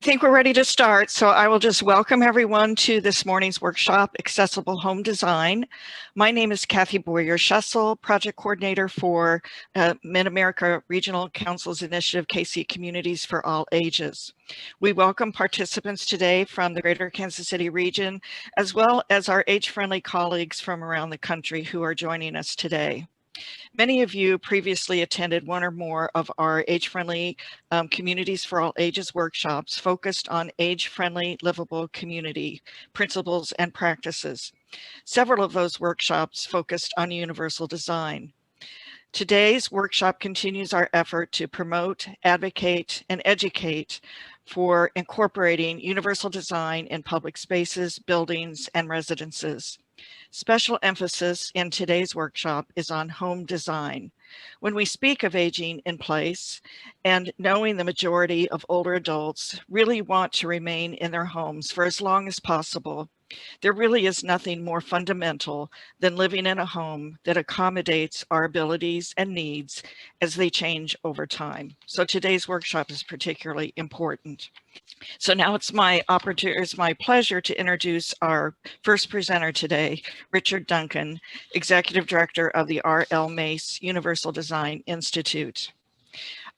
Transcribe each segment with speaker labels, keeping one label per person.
Speaker 1: think we're ready to start, so I will just welcome everyone to this morning's workshop, Accessible Home Design. My name is Kathy Boyer-Schessel, Project Coordinator for Mid-America Regional Council's initiative, KC Communities for All Ages. We welcome participants today from the Greater Kansas City region, as well as our age-friendly colleagues from around the country who are joining us today. Many of you previously attended one or more of our age-friendly Communities for All Ages workshops focused on age-friendly livable community principles and practices. Several of those workshops focused on universal design. Today's workshop continues our effort to promote, advocate, and educate for incorporating universal design in public spaces, buildings, and residences. Special emphasis in today's workshop is on home design. When we speak of aging in place and knowing the majority of older adults really want to remain in their homes for as long as possible, there really is nothing more fundamental than living in a home that accommodates our abilities and needs as they change over time. So today's workshop is particularly important. So now it's my pleasure to introduce our first presenter today, Richard Duncan, Executive Director of the R.L. Mace Universal Design Institute.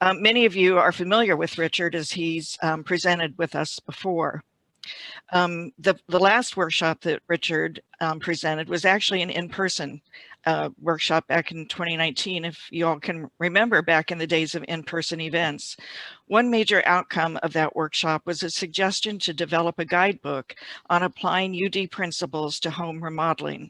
Speaker 1: Many of you are familiar with Richard as he's presented with us before. The last workshop that Richard presented was actually an in-person workshop back in 2019, if you all can remember back in the days of in-person events. One major outcome of that workshop was a suggestion to develop a guidebook on applying UD principles to home remodeling.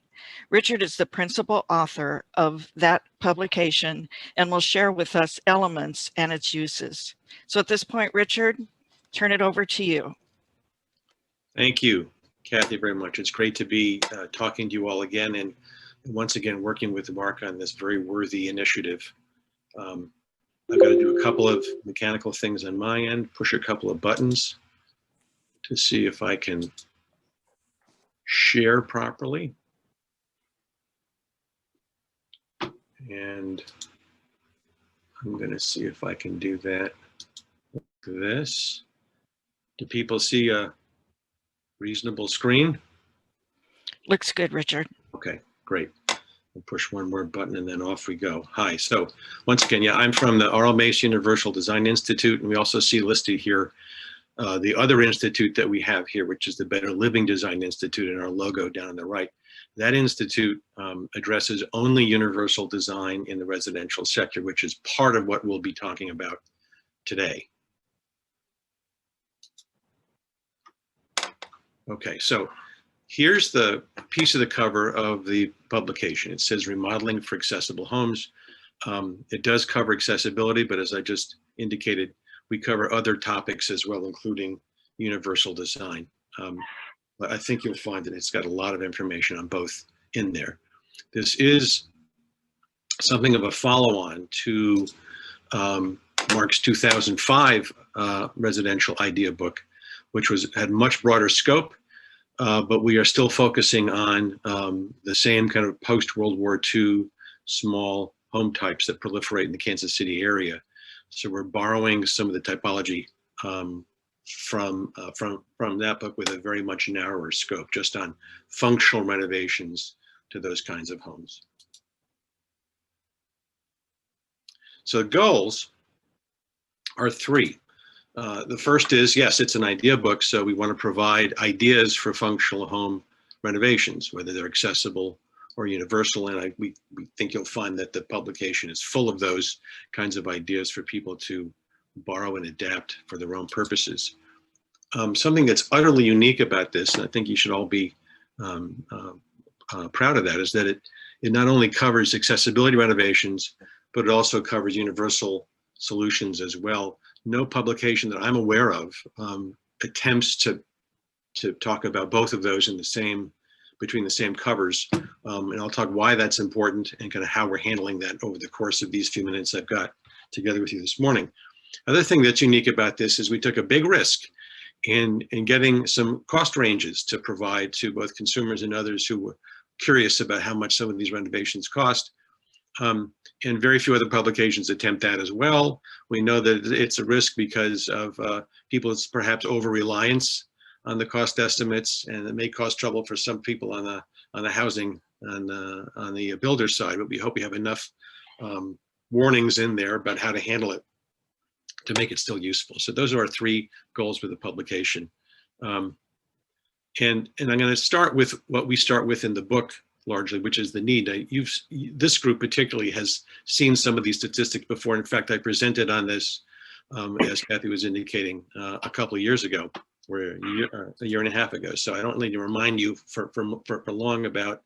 Speaker 1: Richard is the principal author of that publication and will share with us elements and its uses. So at this point, Richard, turn it over to you.
Speaker 2: Thank you, Kathy, very much. It's great to be talking to you all again and once again working with Mark on this very worthy initiative. I've got to do a couple of mechanical things on my end, push a couple of buttons to see if I can share properly. And I'm going to see if I can do that like this. Do people see a reasonable screen?
Speaker 1: Looks good, Richard.
Speaker 2: Okay, great. We'll push one more button and then off we go. Hi, so once again, yeah, I'm from the R.L. Mace Universal Design Institute, and we also see listed here the other institute that we have here, which is the Better Living Design Institute, and our logo down on the right. That institute addresses only universal design in the residential sector, which is part of what we'll be talking about today. Okay, so here's the piece of the cover of the publication. It says Remodeling for Accessible Homes. It does cover accessibility, but as I just indicated, we cover other topics as well, including universal design. But I think you'll find that it's got a lot of information on both in there. This is something of a follow-on to Mark's 2005 residential idea book, which had much broader scope. But we are still focusing on the same kind of post-World War II small home types that proliferate in the Kansas City area. So we're borrowing some of the typology from that book with a very much narrower scope, just on functional renovations to those kinds of homes. So the goals are three. The first is, yes, it's an idea book, so we want to provide ideas for functional home renovations, whether they're accessible or universal, and we think you'll find that the publication is full of those kinds of ideas for people to borrow and adapt for their own purposes. Something that's utterly unique about this, and I think you should all be proud of that, is that it not only covers accessibility renovations, but it also covers universal solutions as well. No publication that I'm aware of attempts to talk about both of those in the same, between the same covers. And I'll talk why that's important and kind of how we're handling that over the course of these few minutes I've got together with you this morning. Other thing that's unique about this is we took a big risk in getting some cost ranges to provide to both consumers and others who were curious about how much some of these renovations cost. And very few other publications attempt that as well. We know that it's a risk because of people's perhaps over-reliance on the cost estimates, and it may cause trouble for some people on the housing, on the builder side, but we hope we have enough warnings in there about how to handle it to make it still useful. So those are our three goals with the publication. And I'm going to start with what we start with in the book largely, which is the need. This group particularly has seen some of these statistics before. In fact, I presented on this, as Kathy was indicating, a couple of years ago, or a year and a half ago. So I don't need to remind you for long about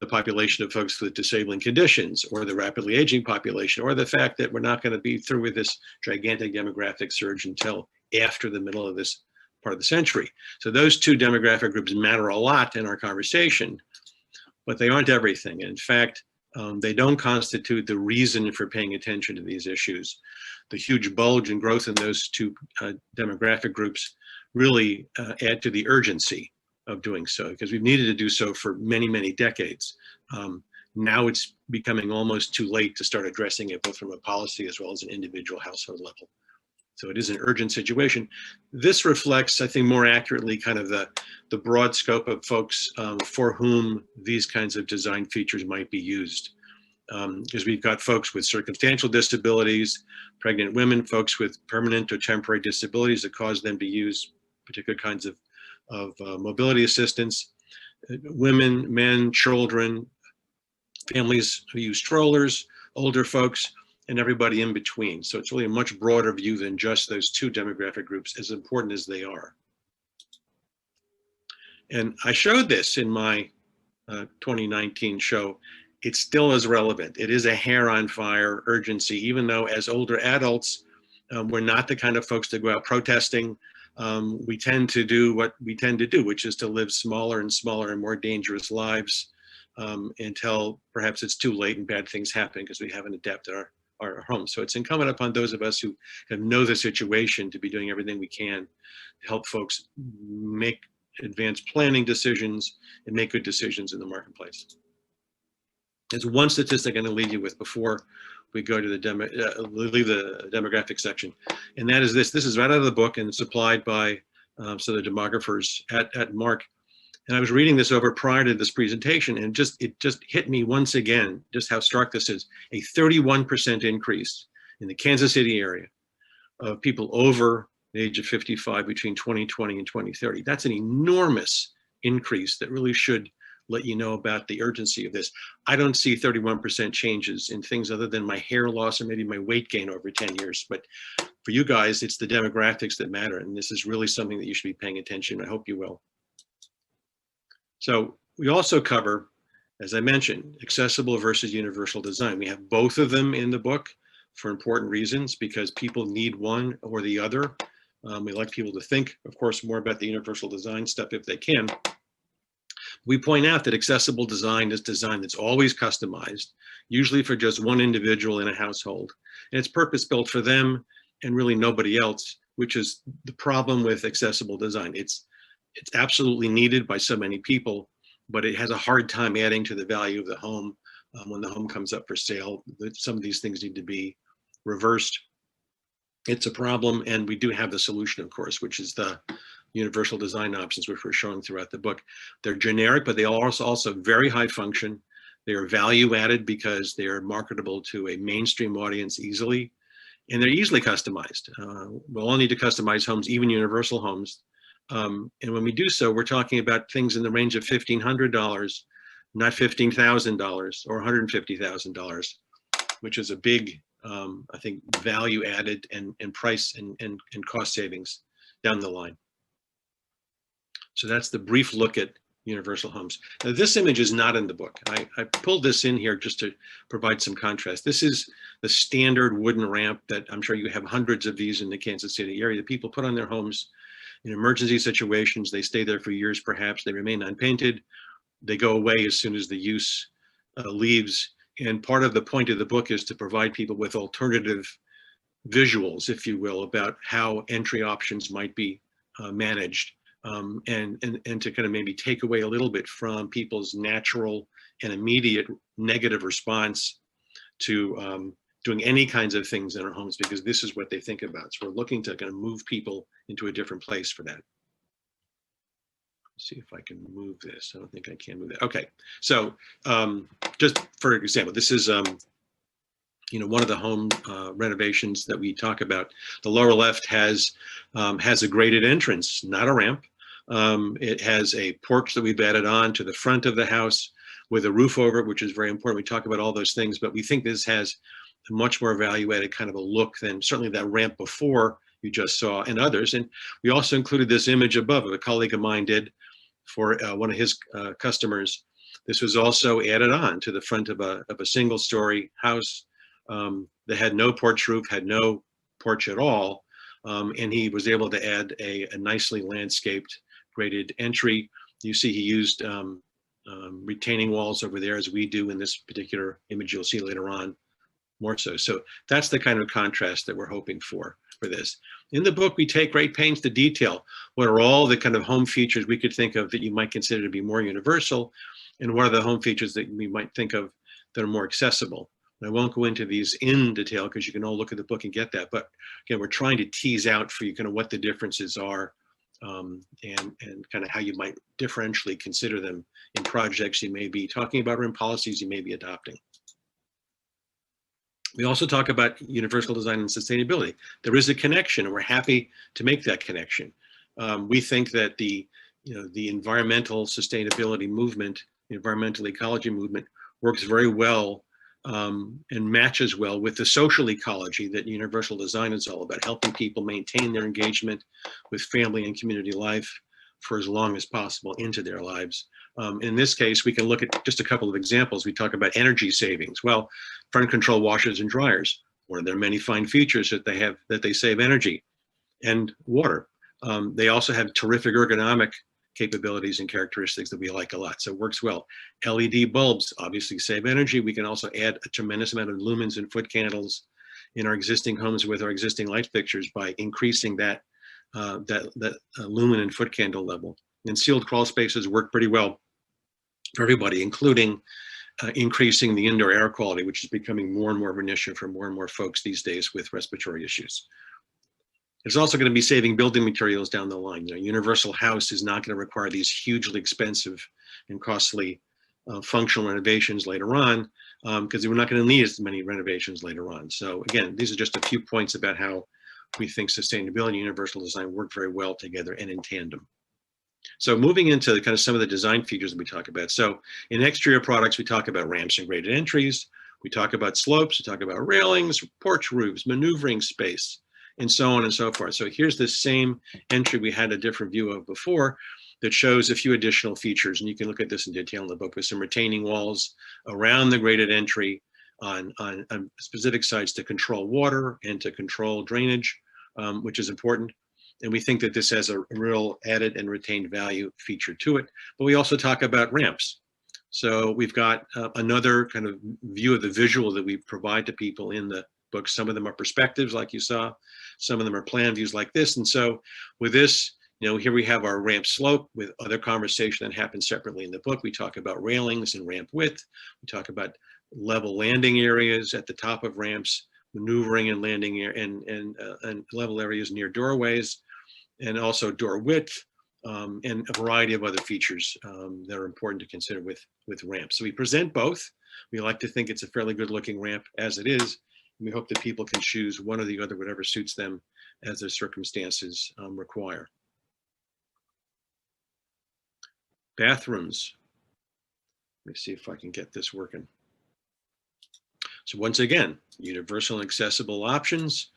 Speaker 2: the population of folks with disabling conditions, or the rapidly aging population, or the fact that we're not going to be through with this gigantic demographic surge until after the middle of this part of the century. So those two demographic groups matter a lot in our conversation, but they aren't everything. In fact, they don't constitute the reason for paying attention to these issues. The huge bulge and growth in those two demographic groups really add to the urgency of doing so, because we've needed to do so for many, many decades. Now it's becoming almost too late to start addressing it, both from a policy as well as an individual household level. So it is an urgent situation. This reflects, I think, more accurately kind of the broad scope of folks for whom these kinds of design features might be used. Because we've got folks with circumstantial disabilities, pregnant women, folks with permanent or temporary disabilities that cause them to use particular kinds of mobility assistance, women, men, children, families who use strollers, older folks, and everybody in between. So it's really a much broader view than just those two demographic groups, as important as they are. And I showed this in my 2019 show. It still is relevant. It is a hair on fire urgency, even though as older adults, we're not the kind of folks to go out protesting. We tend to do what we tend to do, which is to live smaller and smaller and more dangerous lives until perhaps it's too late and bad things happen because we haven't adapted our homes. So it's incumbent upon those of us who know the situation to be doing everything we can to help folks make advanced planning decisions and make good decisions in the marketplace. There's one statistic I'm going to leave you with before we go to leave the demographic section, and that is this. This is right out of the book and supplied by so the demographers at Mark. And I was reading this over prior to this presentation, and it just hit me once again just how stark this is. A 31% increase in the Kansas City area of people over the age of 55 between 2020 and 2030. That's an enormous increase that really should let you know about the urgency of this. I don't see 31% changes in things other than my hair loss or maybe my weight gain over 10 years. But for you guys, it's the demographics that matter. And this is really something that you should be paying attention. I hope you will. So we also cover, as I mentioned, accessible versus universal design. We have both of them in the book for important reasons, because people need one or the other. We like people to think, of course, more about the universal design stuff if they can. We point out that accessible design is design that's always customized, usually for just one individual in a household. And it's purpose-built for them and really nobody else, which is the problem with accessible design. It's absolutely needed by so many people, but it has a hard time adding to the value of the home when the home comes up for sale. Some of these things need to be reversed. It's a problem, and we do have the solution, of course, which is the universal design options, which we're showing throughout the book. They're generic, but they are also very high function. They are value added because they are marketable to a mainstream audience easily, and they're easily customized. We'll all need to customize homes, even universal homes. And when we do so, we're talking about things in the range of $1,500, not $15,000 or $150,000, which is a big, I think, value added and price and cost savings down the line. So that's the brief look at universal homes. Now, this image is not in the book. I pulled this in here just to provide some contrast. This is the standard wooden ramp that I'm sure you have hundreds of these in the Kansas City area that people put on their homes in emergency situations. They stay there for years, perhaps. They remain unpainted. They go away as soon as the use leaves. And part of the point of the book is to provide people with alternative visuals, if you will, about how entry options might be managed. And to kind of maybe take away a little bit from people's natural and immediate negative response to doing any kinds of things in our homes, because this is what they think about. So we're looking to kind of move people into a different place for that. Let's see if I can move this. I don't think I can move it. Okay, so just for example, this is one of the home renovations that we talk about. The lower left has a graded entrance, not a ramp. It has a porch that we've added on to the front of the house with a roof over it, which is very important. We talk about all those things, but we think this has a much more value-added kind of a look than certainly that ramp before you just saw and others. And we also included this image above it. A colleague of mine did for one of his customers. This was also added on to the front of a single-story house that had no porch roof, had no porch at all, and he was able to add a nicely landscaped graded entry. You see he used retaining walls over there, as we do in this particular image you'll see later on, more so. So that's the kind of contrast that we're hoping for this. In the book, we take great pains to detail what are all the kind of home features we could think of that you might consider to be more universal, and what are the home features that we might think of that are more accessible. And I won't go into these in detail because you can all look at the book and get that. But again, we're trying to tease out for you kind of what the differences are and kind of how you might differentially consider them in projects you may be talking about or in policies you may be adopting. We also talk about universal design and sustainability. There is a connection, and we're happy to make that connection. We think that the environmental sustainability movement, the environmental ecology movement, works very well and matches well with the social ecology that universal design is all about, helping people maintain their engagement with family and community life for as long as possible into their lives. In this case, we can look at just a couple of examples. We talk about energy savings. Well, front control washers and dryers, one of their many fine features that they have, that they save energy and water. They also have terrific ergonomic capabilities and characteristics that we like a lot. So it works well. LED bulbs obviously save energy. We can also add a tremendous amount of lumens and foot candles in our existing homes with our existing light fixtures by increasing that lumen and foot candle level. And sealed crawl spaces work pretty well for everybody, including increasing the indoor air quality, which is becoming more and more of an issue for more and more folks these days with respiratory issues. It's also going to be saving building materials down the line. Universal house is not going to require these hugely expensive and costly functional renovations later on, because we're not going to need as many renovations later on. So again, these are just a few points about how we think sustainability and universal design work very well together and in tandem. So moving into kind of some of the design features that we talk about. So in exterior products, we talk about ramps and graded entries. We talk about slopes, we talk about railings, porch roofs, maneuvering space, and so on and so forth. So here's the same entry we had a different view of before that shows a few additional features. And you can look at this in detail in the book with some retaining walls around the graded entry on specific sites to control water and to control drainage, which is important. And we think that this has a real added and retained value feature to it. But we also talk about ramps. So we've got another kind of view of the visual that we provide to people in the book. Some of them are perspectives like you saw. Some of them are plan views like this. And so with this, here we have our ramp slope with other conversation that happens separately in the book. We talk about railings and ramp width. We talk about level landing areas at the top of ramps, maneuvering and landing and level areas near doorways, and also door width, and a variety of other features that are important to consider with ramps. So we present both. We like to think it's a fairly good looking ramp as it is. And we hope that people can choose one or the other, whatever suits them as their circumstances require. Bathrooms. Let me see if I can get this working. So once again, universal and accessible options.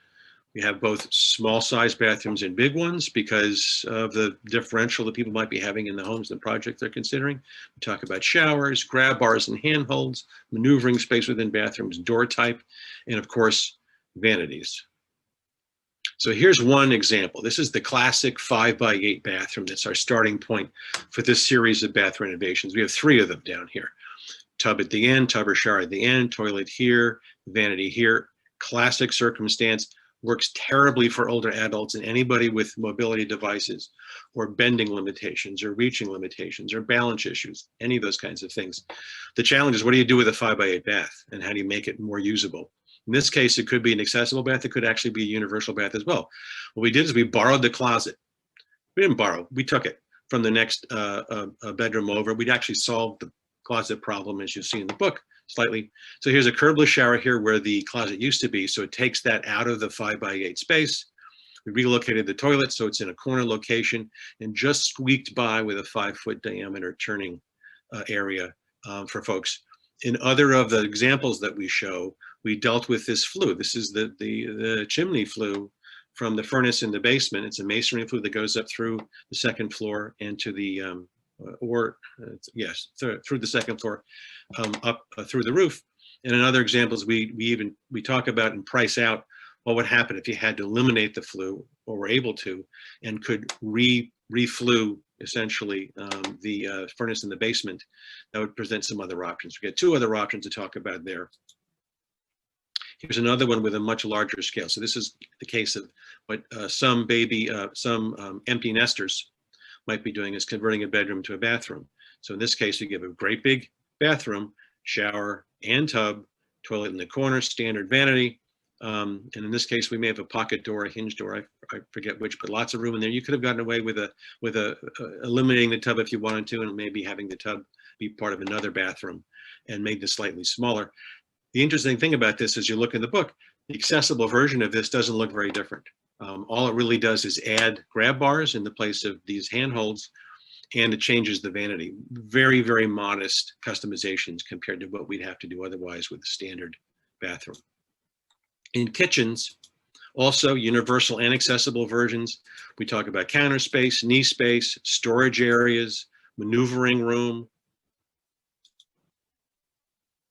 Speaker 2: We have both small size bathrooms and big ones because of the differential that people might be having in the homes and the project they're considering. We talk about showers, grab bars and handholds, maneuvering space within bathrooms, door type, and of course, vanities. So here's one example. This is the classic 5x8 bathroom. That's our starting point for this series of bath renovations. We have 3 of them down here. Tub at the end, tub or shower at the end, toilet here, vanity here. Classic circumstance. works terribly for older adults and anybody with mobility devices or bending limitations or reaching limitations or balance issues, any of those kinds of things. The challenge is, what do you do with a 5x8 bath, and how do you make it more usable? In this case, it could be an accessible bath. It could actually be a universal bath as well. What we did is we borrowed the closet. We didn't borrow, we took it from the next bedroom over. We'd actually solved the closet problem, as you see in the book, slightly. So here's a curbless shower here where the closet used to be. So it takes that out of the 5x8 space. We relocated the toilet so it's in a corner location and just squeaked by with a 5-foot diameter turning area for folks. In other of the examples that we show, we dealt with this flue. This is the chimney flue from the furnace in the basement. It's a masonry flue that goes up through the second floor and to the through the second floor, up through the roof. And in other examples, we talk about and price out what would happen if you had to eliminate the flue, or were able to, and could re-flue essentially the furnace in the basement. That would present some other options. We get 2 other options to talk about there. Here's another one with a much larger scale. So this is the case of what some empty nesters might be doing, is converting a bedroom to a bathroom. So in this case, you give a great big bathroom, shower and tub, toilet in the corner, standard vanity. And in this case, we may have a pocket door, a hinge door, I forget which, but lots of room in there. You could have gotten away with eliminating the tub if you wanted to, and maybe having the tub be part of another bathroom and made this slightly smaller. The interesting thing about this is, you look in the book, the accessible version of this doesn't look very different. All it really does is add grab bars in the place of these handholds, and it changes the vanity. Very, very modest customizations compared to what we'd have to do otherwise with the standard bathroom. In kitchens, also universal and accessible versions. We talk about counter space, knee space, storage areas, maneuvering room.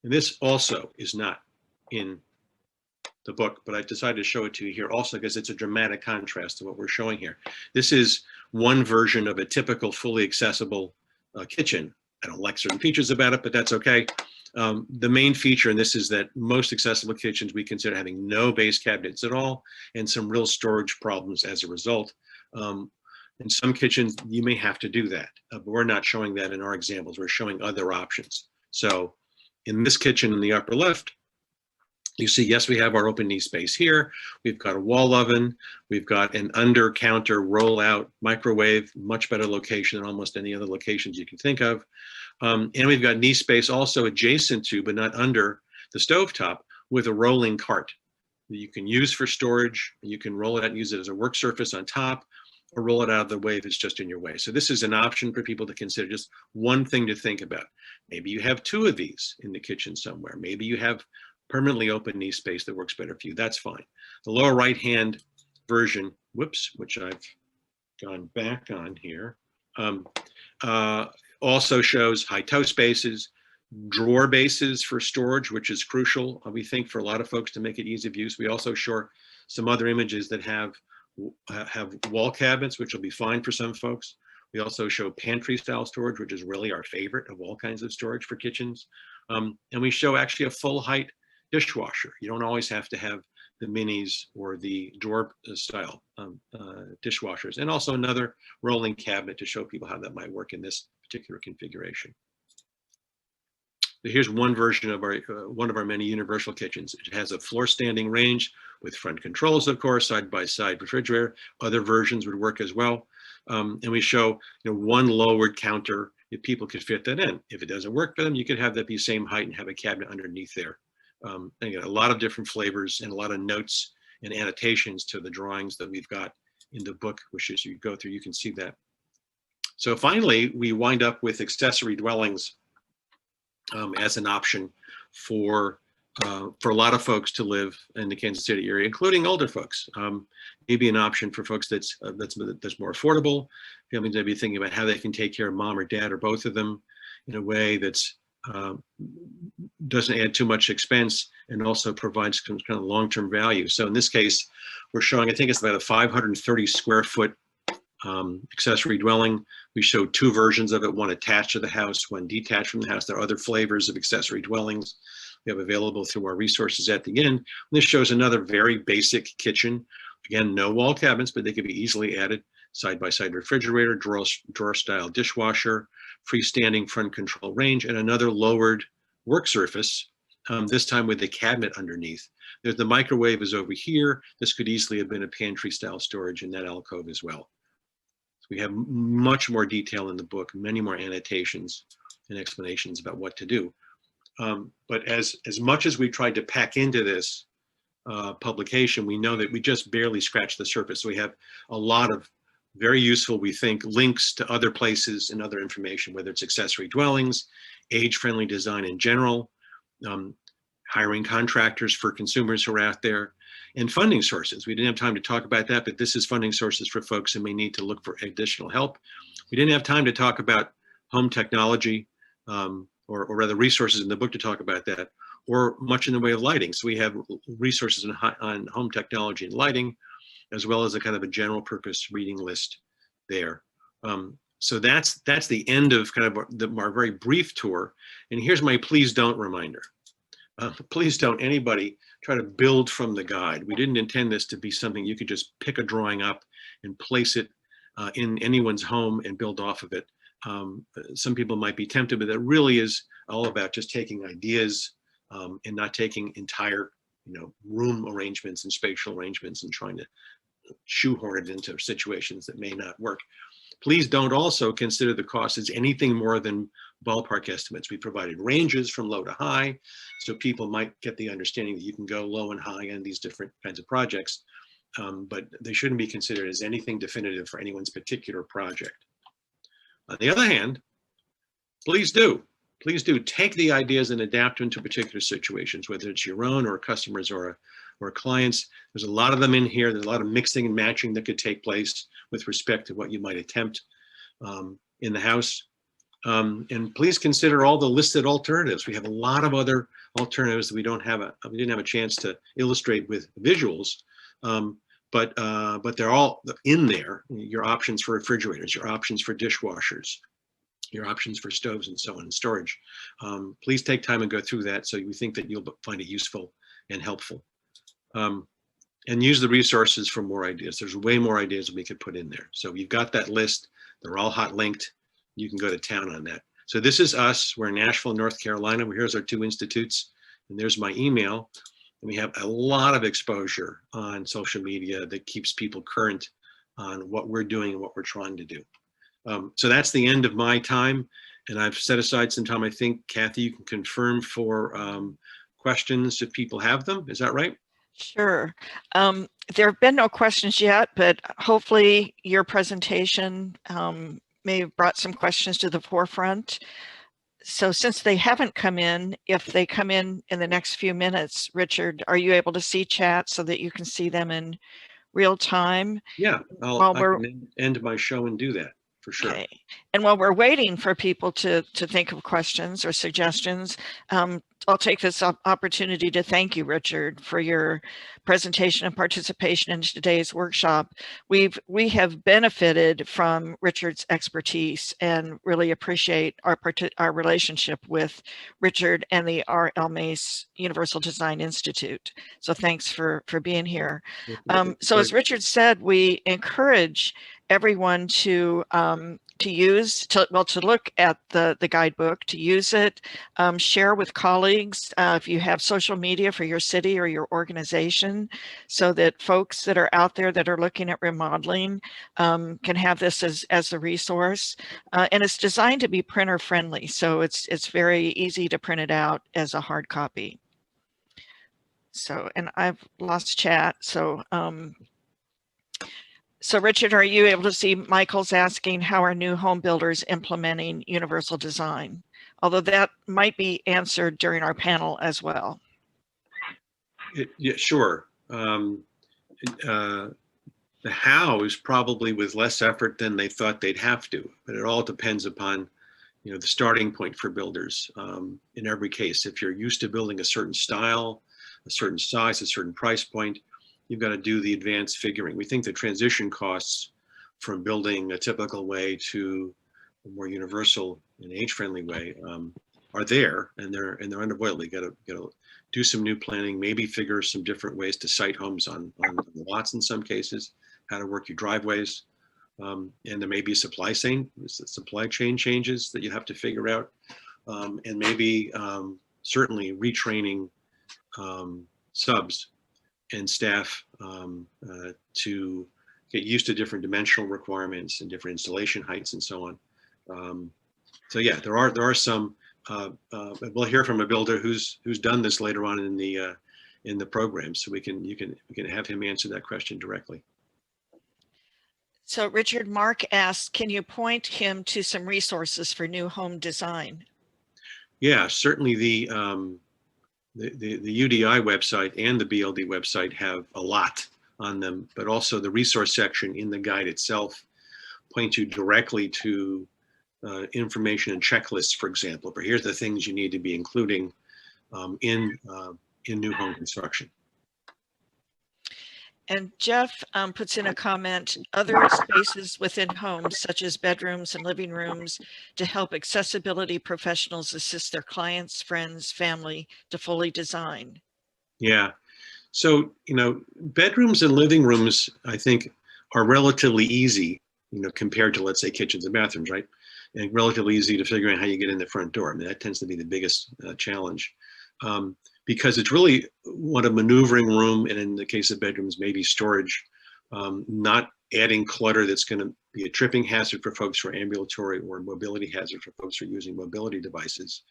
Speaker 2: And this also is not in the book, but I decided to show it to you here also because it's a dramatic contrast to what we're showing here. This is one version of a typical fully accessible kitchen. I don't like certain features about it, but that's okay. The main feature in this is that most accessible kitchens we consider having no base cabinets at all, and some real storage problems as a result. In some kitchens, you may have to do that, but we're not showing that in our examples. We're showing other options. So in this kitchen in the upper left, you see, yes, we have our open knee space here. We've got a wall oven. We've got an under counter roll-out microwave, much better location than almost any other locations you can think of. And we've got knee space also adjacent to, but not under, the stovetop, with a rolling cart that you can use for storage. You can roll it out and use it as a work surface on top, or roll it out of the way if it's just in your way. So this is an option for people to consider, just one thing to think about. Maybe you have 2 of these in the kitchen somewhere. Maybe you have permanently open knee space that works better for you. That's fine. The lower right-hand version, whoops, which I've gone back on here, also shows high toe spaces, drawer bases for storage, which is crucial, we think, for a lot of folks to make it easy of use. We also show some other images that have wall cabinets, which will be fine for some folks. We also show pantry style storage, which is really our favorite of all kinds of storage for kitchens. And we show actually a full height dishwasher. You don't always have to have the minis or the drawer style dishwashers, and also another rolling cabinet to show people how that might work in this particular configuration. So here's one version of our one of our many universal kitchens. It has a floor standing range with front controls, of course, side by side refrigerator. Other versions would work as well. And we show, one lowered counter if people could fit that in. If it doesn't work for them, you could have that be same height and have a cabinet underneath there. Again, a lot of different flavors and a lot of notes and annotations to the drawings that we've got in the book, which as you go through, you can see that. So finally, we wind up with accessory dwellings as an option for a lot of folks to live in the Kansas City area, including older folks. Maybe an option for folks that's more affordable. Families may be thinking about how they can take care of mom or dad or both of them in a way that's doesn't add too much expense and also provides some kind of long-term value. So in this case, we're showing, I think it's about a 530 square foot accessory dwelling. We show 2 versions of it, one attached to the house, one detached from the house. There are other flavors of accessory dwellings. we have available through our resources at the end. This shows another very basic kitchen. Again, no wall cabinets, but they can be easily added. Side-by-side refrigerator, drawer-style dishwasher, freestanding front control range, and another lowered work surface, this time with a cabinet underneath. There's the microwave is over here. This could easily have been a pantry-style storage in that alcove as well. So we have much more detail in the book, many more annotations and explanations about what to do. But as much as we tried to pack into this publication, we know that we just barely scratched the surface. So we have a lot of very useful, we think, links to other places and other information, whether it's accessory dwellings, age-friendly design in general, hiring contractors for consumers who are out there, and funding sources. We didn't have time to talk about that, but this is funding sources for folks who may need to look for additional help. We didn't have time to talk about home technology, or rather resources in the book to talk about that, or much in the way of lighting. So we have resources on home technology and lighting, as well as a kind of a general purpose reading list there. So that's the end of kind of our very brief tour. And here's my please don't reminder. Please don't anybody try to build from the guide. We didn't intend this to be something you could just pick a drawing up and place it in anyone's home and build off of it. Some people might be tempted, but that really is all about just taking ideas and not taking entire, room arrangements and spatial arrangements and trying to shoehorn it into situations that may not work. Please don't also consider the cost as anything more than ballpark estimates. We provided ranges from low to high, so people might get the understanding that you can go low and high on these different kinds of projects, but they shouldn't be considered as anything definitive for anyone's particular project. On the other hand, please do take the ideas and adapt them to particular situations, whether it's your own or customers or clients. There's a lot of them in here. There's a lot of mixing and matching that could take place with respect to what you might attempt in the house. And please consider all the listed alternatives. We have a lot of other alternatives that we didn't have a chance to illustrate with visuals, but they're all in there. Your options for refrigerators, your options for dishwashers, your options for stoves and so on, and storage. Please take time and go through that, so we think that you'll find it useful and helpful. And use the resources for more ideas. There's way more ideas we could put in there. So you've got that list. They're all hot linked. You can go to town on that. So this is us. We're in Nashville, North Carolina. Here's our 2 institutes. And there's my email. And we have a lot of exposure on social media that keeps people current on what we're doing and what we're trying to do. So that's the end of my time. And I've set aside some time. I think, Kathy, you can confirm for questions if people have them. Is that right?
Speaker 1: Sure. There have been no questions yet, but hopefully your presentation may have brought some questions to the forefront. So since they haven't come in, if they come in the next few minutes, Richard, are you able to see chat so that you can see them in real time?
Speaker 2: Yeah, I can end my show and do that. For sure.
Speaker 1: Okay. And while we're waiting for people to think of questions or suggestions, I'll take this opportunity to thank you, Richard, for your presentation and participation in today's workshop. We have benefited from Richard's expertise and really appreciate our relationship with Richard and the R.L. Mace Universal Design Institute. So thanks for being here. So as Richard said, we encourage everyone to look at the guidebook, to use it, share with colleagues if you have social media for your city or your organization, so that folks that are out there that are looking at remodeling can have this as a resource. And it's designed to be printer friendly, so it's very easy to print it out as a hard copy. So, and I've lost chat, so so Richard, are you able to see Michael's asking how are new home builders implementing universal design? Although that might be answered during our panel as well.
Speaker 2: Yeah, sure. The how is probably with less effort than they thought they'd have to, but it all depends upon, the starting point for builders. In every case, if you're used to building a certain style, a certain size, a certain price point, you've got to do the advanced figuring. We think the transition costs from building a typical way to a more universal and age-friendly way are there, and they're unavoidable. You gotta do some new planning, maybe figure some different ways to site homes on lots in some cases, how to work your driveways. And there may be supply chain changes that you have to figure out, and maybe certainly retraining subs and staff to get used to different dimensional requirements and different installation heights and so on. So yeah, there are some. We'll hear from a builder who's done this later on in the program, so we can have him answer that question directly.
Speaker 1: So Richard, Mark asked, can you point him to some resources for new home design?
Speaker 2: Yeah, certainly the UDI website and the BLD website have a lot on them, but also the resource section in the guide itself point you directly to information and checklists, for example. But here's the things you need to be including in new home construction.
Speaker 1: And Jeff puts in a comment, other spaces within homes, such as bedrooms and living rooms, to help accessibility professionals assist their clients, friends, family to fully design.
Speaker 2: Yeah. So, bedrooms and living rooms, I think, are relatively easy, compared to, let's say, kitchens and bathrooms, right? And relatively easy to figure out how you get in the front door. I mean, that tends to be the biggest challenge. Because it's really what a maneuvering room, and in the case of bedrooms, maybe storage, not adding clutter that's going to be a tripping hazard for folks who are ambulatory or mobility hazard for folks who are using mobility devices.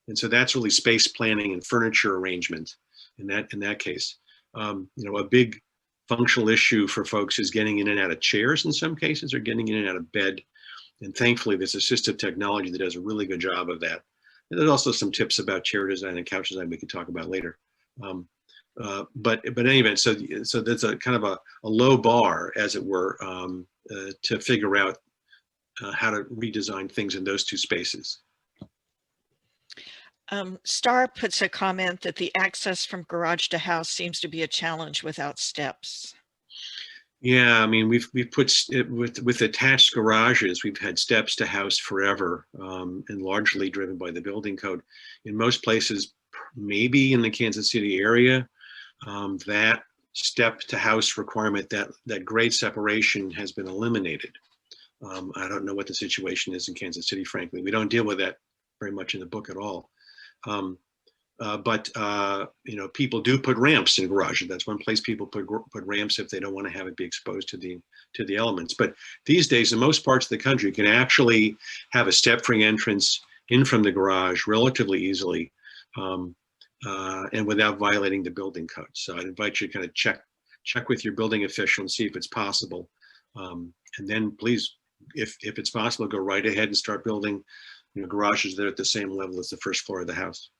Speaker 2: And so that's really space planning and furniture arrangement in that case. A big functional issue for folks is getting in and out of chairs in some cases, or getting in and out of bed. And thankfully, there's assistive technology that does a really good job of that. And there's also some tips about chair design and couch design we could talk about later. But in any event, so that's a kind of a low bar, as it were, to figure out how to redesign things in those two spaces.
Speaker 1: Star puts a comment that the access from garage to house seems to be a challenge without steps.
Speaker 2: Yeah, I mean, we've put with attached garages, we've had steps to house forever, and largely driven by the building code. In most places, maybe in the Kansas City area, that step to house requirement, that grade separation, has been eliminated. I don't know what the situation is in Kansas City, frankly. We don't deal with that very much in the book at all. But people do put ramps in garages. That's one place people put ramps if they don't want to have it be exposed to the elements. But these days, in most parts of the country, you can actually have a step-free entrance in from the garage relatively easily, and without violating the building code. So I'd invite you to kind of check with your building official and see if it's possible. And then please, if it's possible, go right ahead and start building garages that are at the same level as the first floor of the house.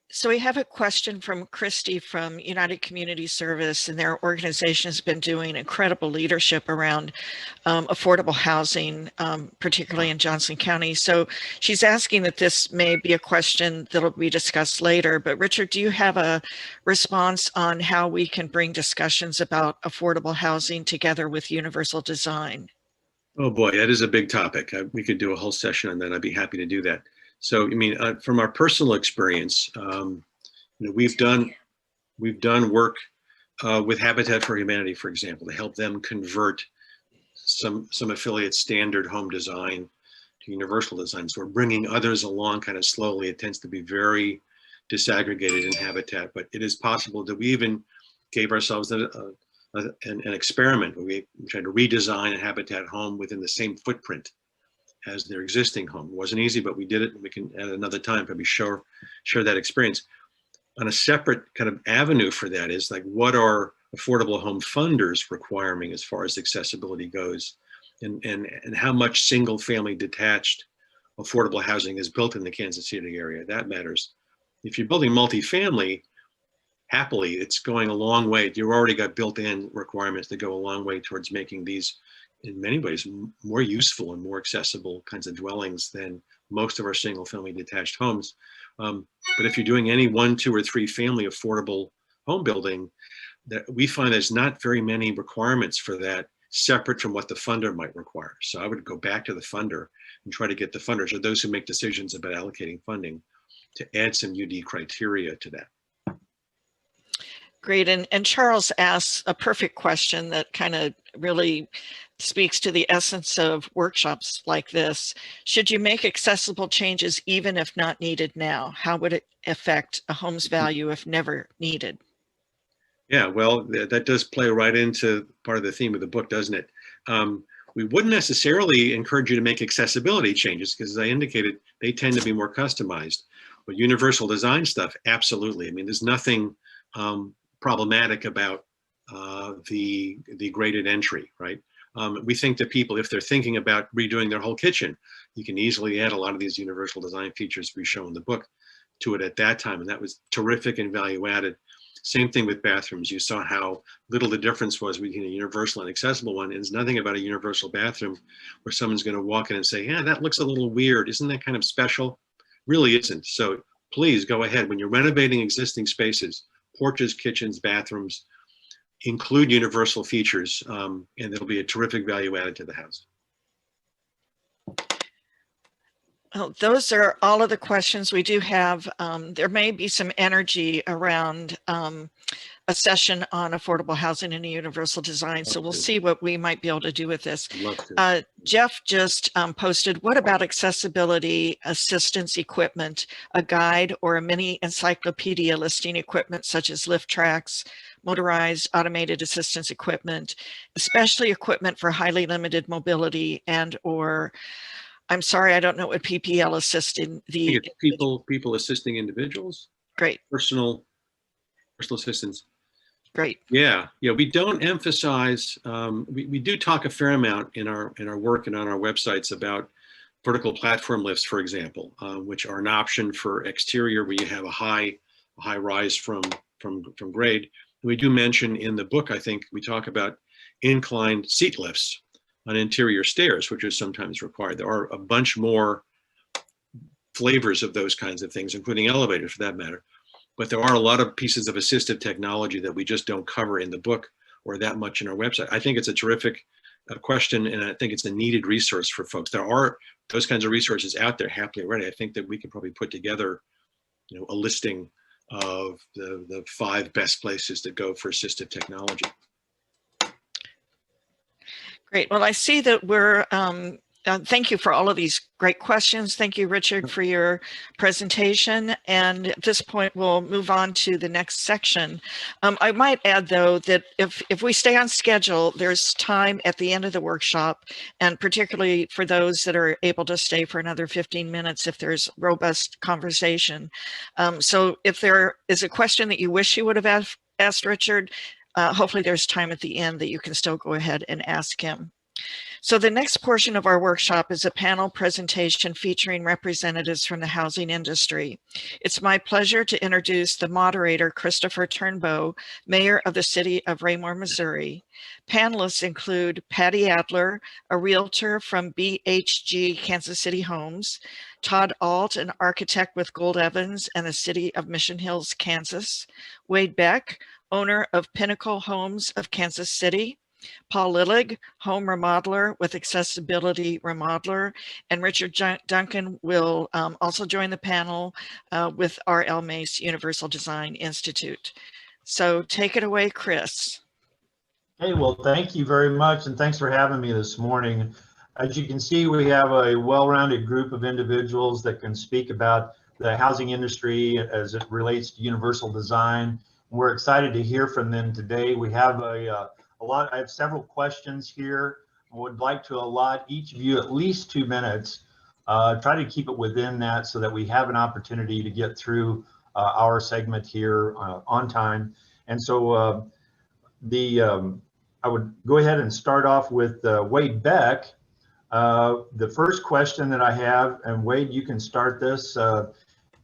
Speaker 1: So we have a question from Christy from United Community Service, and their organization has been doing incredible leadership around affordable housing, particularly in Johnson County. So she's asking that this may be a question that'll be discussed later, but Richard, do you have a response on how we can bring discussions about affordable housing together with universal design?
Speaker 2: Oh boy, that is a big topic. We could do a whole session on that. I'd be happy to do that. So, I mean, from our personal experience, we've done work with Habitat for Humanity, for example, to help them convert some affiliate standard home design to universal design. So we're bringing others along kind of slowly. It tends to be very disaggregated in Habitat, but it is possible that we even gave ourselves an experiment. We tried to redesign a Habitat home within the same footprint as their existing home. It wasn't easy, but we did it, and we can at another time probably share that experience. On a separate kind of avenue for that is like, what are affordable home funders requiring as far as accessibility goes, and how much single family detached affordable housing is built in the Kansas City area. That matters. If you're building multifamily, happily, it's going a long way. You've already got built-in requirements that go a long way towards making these, in many ways, more useful and more accessible kinds of dwellings than most of our single family detached homes. But if you're doing any 1, 2, or 3 family affordable home building, that we find there's not very many requirements for that separate from what the funder might require. So I would go back to the funder and try to get the funders, or those who make decisions about allocating funding, to add some UD criteria to that.
Speaker 1: Great. And Charles asks a perfect question that kind of really speaks to the essence of workshops like this. Should you make accessible changes even if not needed now? How would it affect a home's value if never needed?
Speaker 2: Yeah, well, that does play right into part of the theme of the book, doesn't it? We wouldn't necessarily encourage you to make accessibility changes because, as I indicated, they tend to be more customized. But universal design stuff, absolutely. I mean, there's nothing problematic about the graded entry, right? We think that people, if they're thinking about redoing their whole kitchen, you can easily add a lot of these universal design features we show in the book to it at that time, and that was terrific and value added. Same thing with bathrooms. You saw how little the difference was between a universal and accessible one. And there's nothing about a universal bathroom where someone's going to walk in and say, yeah, that looks a little weird. Isn't that kind of special? Really isn't. So please go ahead. When you're renovating existing spaces, porches, kitchens, bathrooms, include universal features, and it'll be a terrific value added to the house.
Speaker 1: Well, those are all of the questions we do have. There may be some energy around a session on affordable housing and a universal design. So we'll see what we might be able to do with this. Jeff just posted, what about accessibility assistance equipment, a guide or a mini encyclopedia listing equipment such as lift tracks, motorized automated assistance equipment, especially equipment for highly limited mobility and or I'm sorry, I don't know what PPL assisting the
Speaker 2: I think it's people assisting individuals.
Speaker 1: Great.
Speaker 2: Personal assistance.
Speaker 1: Great.
Speaker 2: Yeah, we don't emphasize. We do talk a fair amount in our work and on our websites about vertical platform lifts, for example, which are an option for exterior where you have a high rise from grade. We do mention in the book, I think we talk about inclined seat lifts on interior stairs, which is sometimes required. There are a bunch more flavors of those kinds of things, including elevators for that matter. But there are a lot of pieces of assistive technology that we just don't cover in the book or that much in our website. I think it's a terrific question, and I think it's a needed resource for folks. There are those kinds of resources out there happily already. I think that we could probably put together, a listing of the 5 best places to go for assistive technology.
Speaker 1: Great. Well, I see that we're, thank you for all of these great questions. Thank you, Richard, for your presentation. And at this point, we'll move on to the next section. I might add, though, that if we stay on schedule, there's time at the end of the workshop, and particularly for those that are able to stay for another 15 minutes if there's robust conversation. So if there is a question that you wish you would have asked Richard, hopefully there's time at the end that you can still go ahead and ask him. So the next portion of our workshop is a panel presentation featuring representatives from the housing industry. It's my pleasure to introduce the moderator, Christopher Turnbow, Mayor of the City of Raymore, Missouri. Panelists include Patty Adler, a realtor from BHG Kansas City Homes, Todd Alt, an architect with Gold Evans and the City of Mission Hills, Kansas, Wade Beck, owner of Pinnacle Homes of Kansas City, Paul Lillig, home remodeler with Accessibility Remodeler, and Richard Duncan will also join the panel with R.L. Mace Universal Design Institute. So take it away, Chris.
Speaker 3: Hey, well, thank you very much, and thanks for having me this morning. As you can see, we have a well-rounded group of individuals that can speak about the housing industry as it relates to universal design. We're excited to hear from them today. We have I have several questions here. I would like to allot each of you at least 2 minutes. Try to keep it within that so that we have an opportunity to get through our segment here on time. And so I would go ahead and start off with Wade Beck. The first question that I have, and Wade, you can start this.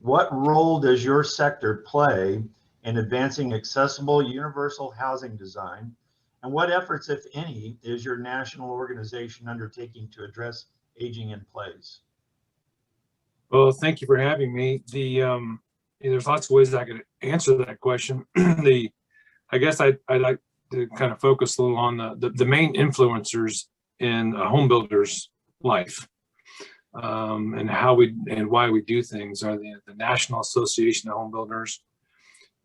Speaker 3: What role does your sector play in advancing accessible universal housing design? And what efforts, if any, is your national organization undertaking to address aging in place?
Speaker 4: Well, thank you for having me. There's lots of ways I could answer that question. I guess I'd like to kind of focus a little on the main influencers in a home builder's life, and why we do things are the National Association of Home Builders.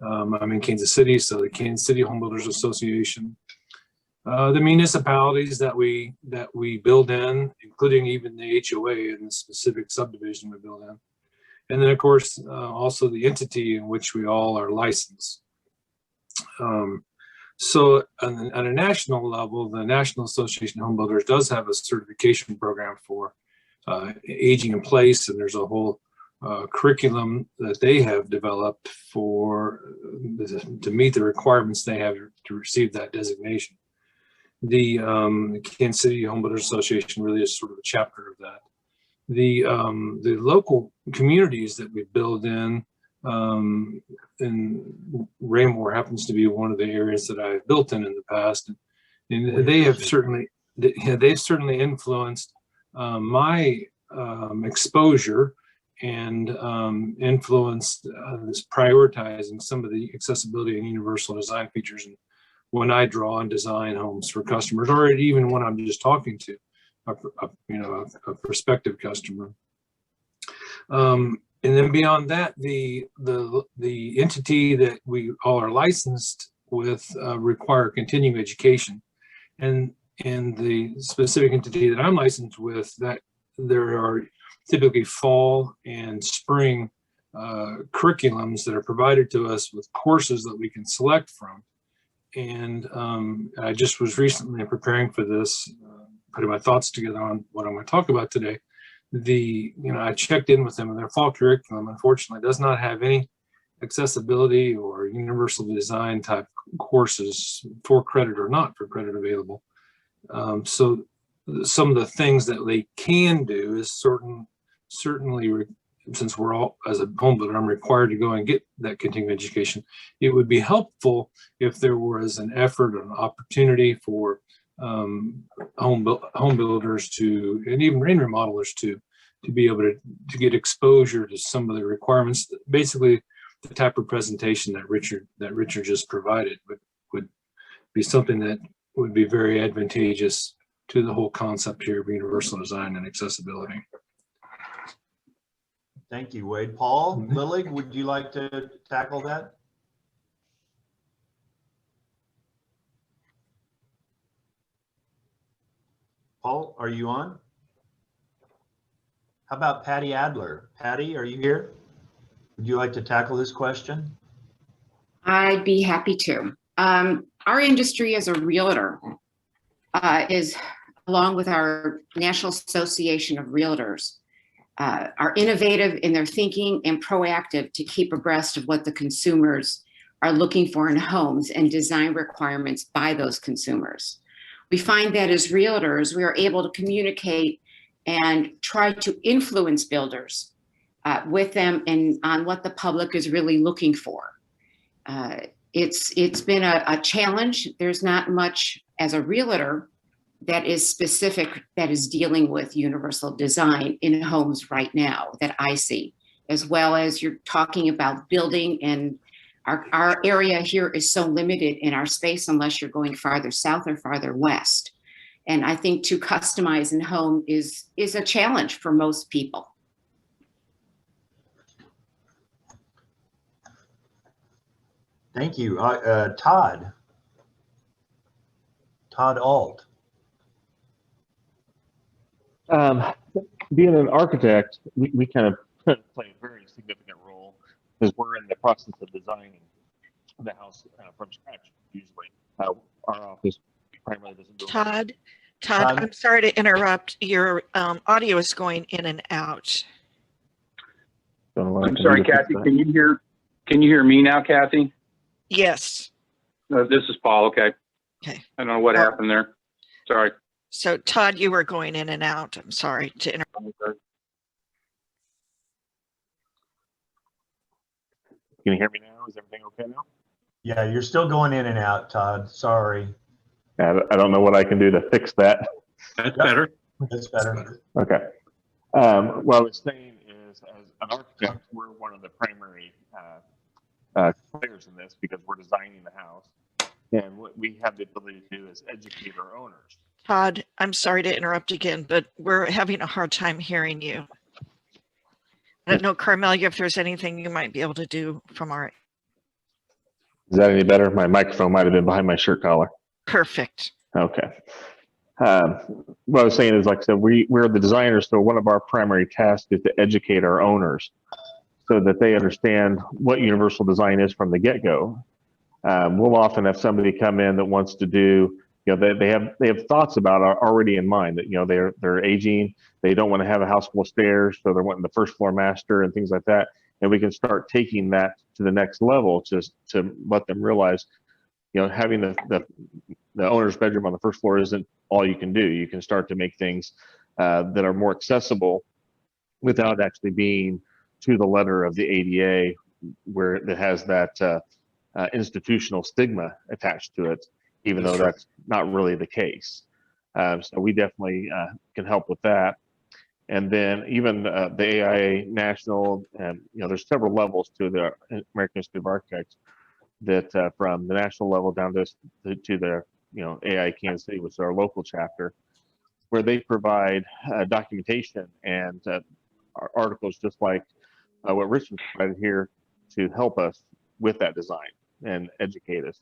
Speaker 4: I'm in Kansas City, so the Kansas City Home Builders Association, the municipalities that we build in, including even the HOA in the specific subdivision we build in, and then of course also the entity in which we all are licensed. So on a national level, the National Association of Home Builders does have a certification program for aging in place, and there's a whole curriculum that they have developed to meet the requirements they have to receive that designation. The Kansas City Home Builders Association really is sort of a chapter of that. The local communities that we build in Raymore happens to be one of the areas that I've built in the past, and they've certainly influenced my exposure and influenced this prioritizing some of the accessibility and universal design features. And when I draw and design homes for customers, or even when I'm just talking to a prospective customer. And then beyond that, the entity that we all are licensed with require continuing education, and the specific entity that I'm licensed with, that there are typically fall and spring curriculums that are provided to us with courses that we can select from. And I just was recently preparing for this, putting my thoughts together on what I'm going to talk about today. I checked in with them, and their fall curriculum, unfortunately, does not have any accessibility or universal design type courses for credit or not for credit available. So some of the things that they can do is certainly, since we're all, as a home builder, I'm required to go and get that continuing education. It would be helpful if there was an effort or an opportunity for home builders to, and even remodelers to be able to get exposure to some of the requirements. Basically, the type of presentation that Richard just provided would be something that would be very advantageous to the whole concept here of universal design and accessibility.
Speaker 3: Thank you, Wade. Paul, Lillig, would you like to tackle that? Paul, are you on? How about Patty Adler? Patty, are you here? Would you like to tackle this question?
Speaker 5: I'd be happy to. Our industry as a realtor is, along with our National Association of Realtors, are innovative in their thinking and proactive to keep abreast of what the consumers are looking for in homes and design requirements by those consumers. We find that as realtors, we are able to communicate and try to influence builders with them and on what the public is really looking for. It's been a challenge. There's not much as a realtor that is specific, that is dealing with universal design in homes right now that I see, as well as you're talking about building, and our area here is so limited in our space unless you're going farther south or farther west. And I think to customize in home is a challenge for most people.
Speaker 3: Thank you. Todd Alt.
Speaker 6: Being an architect, we kind of play a very significant role because we're in the process of designing the house from scratch. Usually, our office primarily doesn't do.
Speaker 1: Todd, I'm sorry to interrupt. Your audio is going in and out.
Speaker 7: I'm sorry, Kathy. Can you hear me now, Kathy?
Speaker 1: Yes.
Speaker 7: This is Paul. Okay.
Speaker 1: Okay.
Speaker 7: I don't know what happened there. Sorry.
Speaker 1: So Todd, you were going in and out. I'm sorry to interrupt.
Speaker 6: Can you hear me now? Is everything okay now?
Speaker 3: Yeah, you're still going in and out, Todd. Sorry.
Speaker 6: I don't know what I can do to fix that.
Speaker 2: That's better.
Speaker 3: That's better.
Speaker 6: Okay. What I was saying is, as an architect, we're one of the primary players in this because we're designing the house. And what we have the ability to do is educate our owners.
Speaker 1: Todd, I'm sorry to interrupt again, but we're having a hard time hearing you. I don't know, Carmelia, if there's anything you might be able to do from our.
Speaker 6: Is that any better? My microphone might have been behind my shirt collar.
Speaker 1: Perfect.
Speaker 6: Okay. What I was saying is, like I said, we're the designers, so one of our primary tasks is to educate our owners so that they understand what universal design is from the get-go. We'll often have somebody come in that wants to do, they have thoughts about already in mind that, they're aging, they don't want to have a house full of stairs, so they're wanting the first floor master and things like that. And we can start taking that to the next level just to let them realize, having the owner's bedroom on the first floor isn't all you can do. You can start to make things that are more accessible without actually being to the letter of the ADA, where it has that institutional stigma attached to it, even though that's not really the case. So we definitely can help with that. And then even the AIA National, and there's several levels to the American Institute of Architects that from the national level down to the AIA Kansas City, which is our local chapter, where they provide documentation and articles just like what Richard provided here to help us with that design and educate us.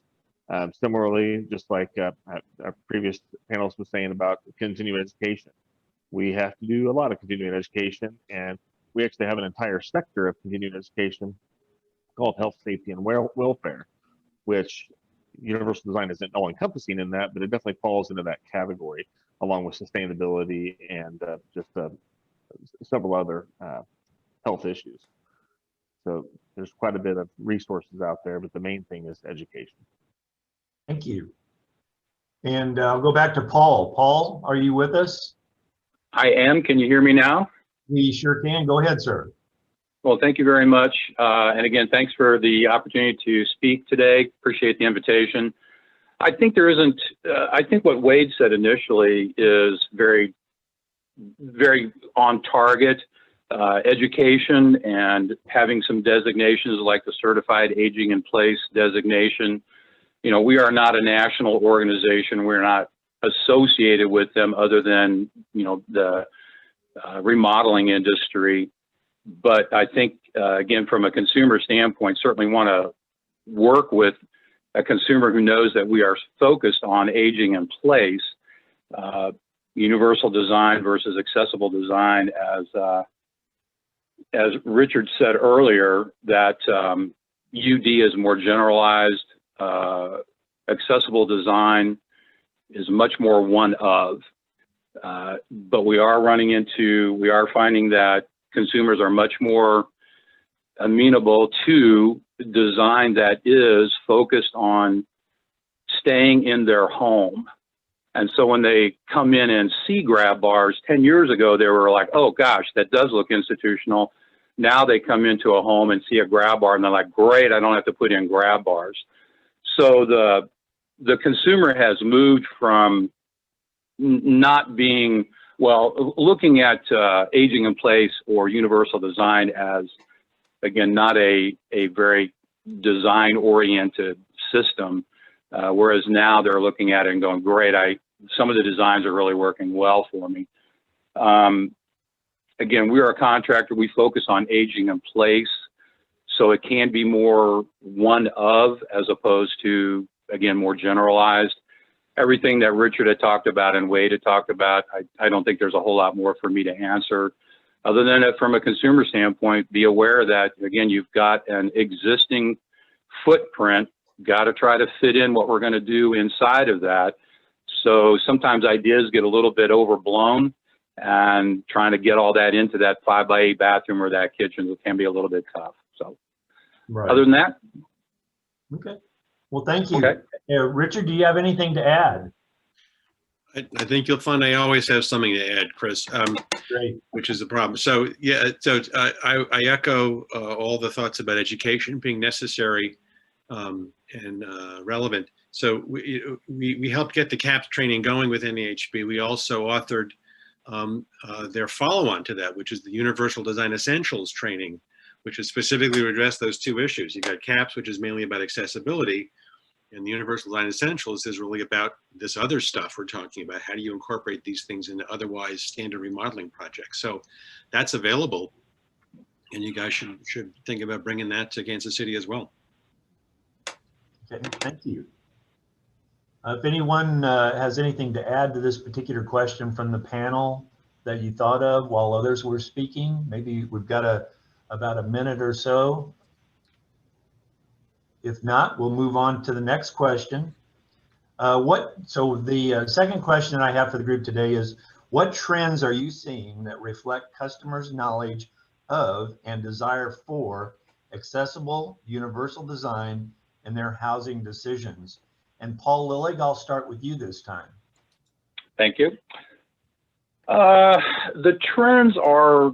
Speaker 6: Similarly, just like our previous panelist was saying about continuing education, we have to do a lot of continuing education, and we actually have an entire sector of continuing education called health, safety, and welfare, which universal design isn't all encompassing in that, but it definitely falls into that category, along with sustainability and just several other health issues. So there's quite a bit of resources out there, but the main thing is education.
Speaker 3: Thank you. And I'll go back to Paul. Paul, are you with us?
Speaker 7: I am. Can you hear me now?
Speaker 3: We sure can. Go ahead, sir.
Speaker 7: Well, thank you very much. And again, thanks for the opportunity to speak today. Appreciate the invitation. I think I think what Wade said initially is very, very on target. Education and having some designations like the Certified Aging in Place designation. We are not a national organization. We're not associated with them other than, the remodeling industry. But I think, again, from a consumer standpoint, certainly want to work with a consumer who knows that we are focused on aging in place, universal design versus accessible design. As Richard said earlier, that UD is more generalized, accessible design is much more one of, but we are finding that consumers are much more amenable to design that is focused on staying in their home. And so when they come in and see grab bars, 10 years ago, they were like, oh gosh, that does look institutional. Now they come into a home and see a grab bar and they're like, great, I don't have to put in grab bars. So the consumer has moved from not being, looking at aging in place or universal design as, again, not a very design-oriented system, whereas now they're looking at it and going, great, some of the designs are really working well for me. Again, we are a contractor. We focus on aging in place, so it can be more one of as opposed to, again, more generalized. Everything that Richard had talked about and Wade had talked about, I don't think there's a whole lot more for me to answer, other than that from a consumer standpoint, be aware that, again, you've got an existing footprint, got to try to fit in what we're going to do inside of that. So sometimes ideas get a little bit overblown, and trying to get all that into that 5x8 bathroom or that kitchen can be a little bit tough. So
Speaker 3: Right.
Speaker 7: Other than that.
Speaker 3: Okay. Well, thank you.
Speaker 7: Okay.
Speaker 3: Richard, do you have anything to add?
Speaker 2: I think you'll find I always have something to add, Chris,
Speaker 3: Great.
Speaker 2: which is the problem. So yeah, so I echo all the thoughts about education being necessary and relevant. So we helped get the CAPS training going with NAHB. We also authored their follow-on to that, which is the Universal Design Essentials training, which is specifically to address those two issues. You've got CAPS, which is mainly about accessibility, And the Universal Design Essentials is really about this other stuff we're talking about. How do you incorporate these things into otherwise standard remodeling projects? So that's available, and you guys should think about bringing that to Kansas City as well.
Speaker 3: Okay, thank you. If anyone has anything to add to this particular question from the panel that you thought of while others were speaking, maybe we've got about a minute or so. If not, we'll move on to the next question. So the second question I have for the group today is, what trends are you seeing that reflect customers' knowledge of and desire for accessible, universal design in their housing decisions? And Paul Lillig, I'll start with you this time.
Speaker 7: Thank you. The trends are,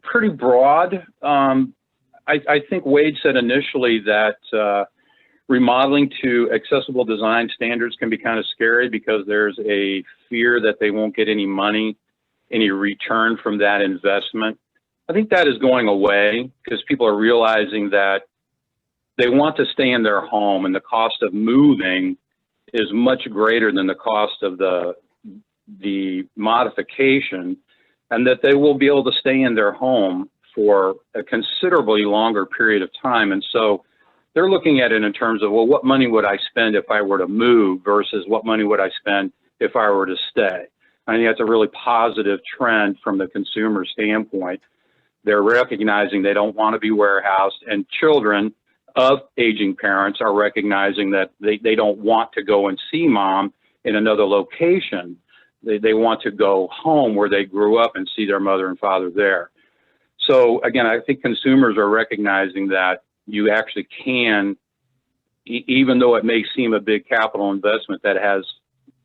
Speaker 7: pretty broad. I think Wade said initially that remodeling to accessible design standards can be kind of scary because there's a fear that they won't get any money, any return from that investment. I think that is going away because people are realizing that they want to stay in their home, and the cost of moving is much greater than the cost of the modification, and that they will be able to stay in their home for a considerably longer period of time. And so they're looking at it in terms of, well, what money would I spend if I were to move versus what money would I spend if I were to stay? I think that's a really positive trend from the consumer standpoint. They're recognizing they don't want to be warehoused, and children of aging parents are recognizing that they don't want to go and see mom in another location. They want to go home where they grew up and see their mother and father there. So again, I think consumers are recognizing that you actually can, even though it may seem a big capital investment that has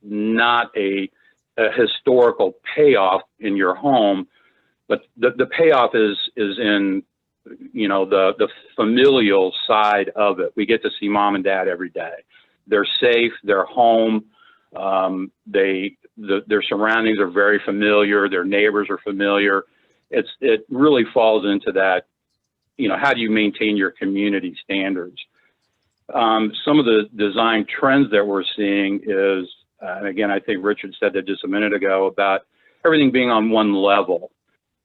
Speaker 7: not a historical payoff in your home, but the payoff is in the familial side of it. We get to see mom and dad every day. They're safe, they're home, their surroundings are very familiar, their neighbors are familiar. It really falls into that, how do you maintain your community standards? Some of the design trends that we're seeing is, and again, I think Richard said that just a minute ago, about everything being on one level.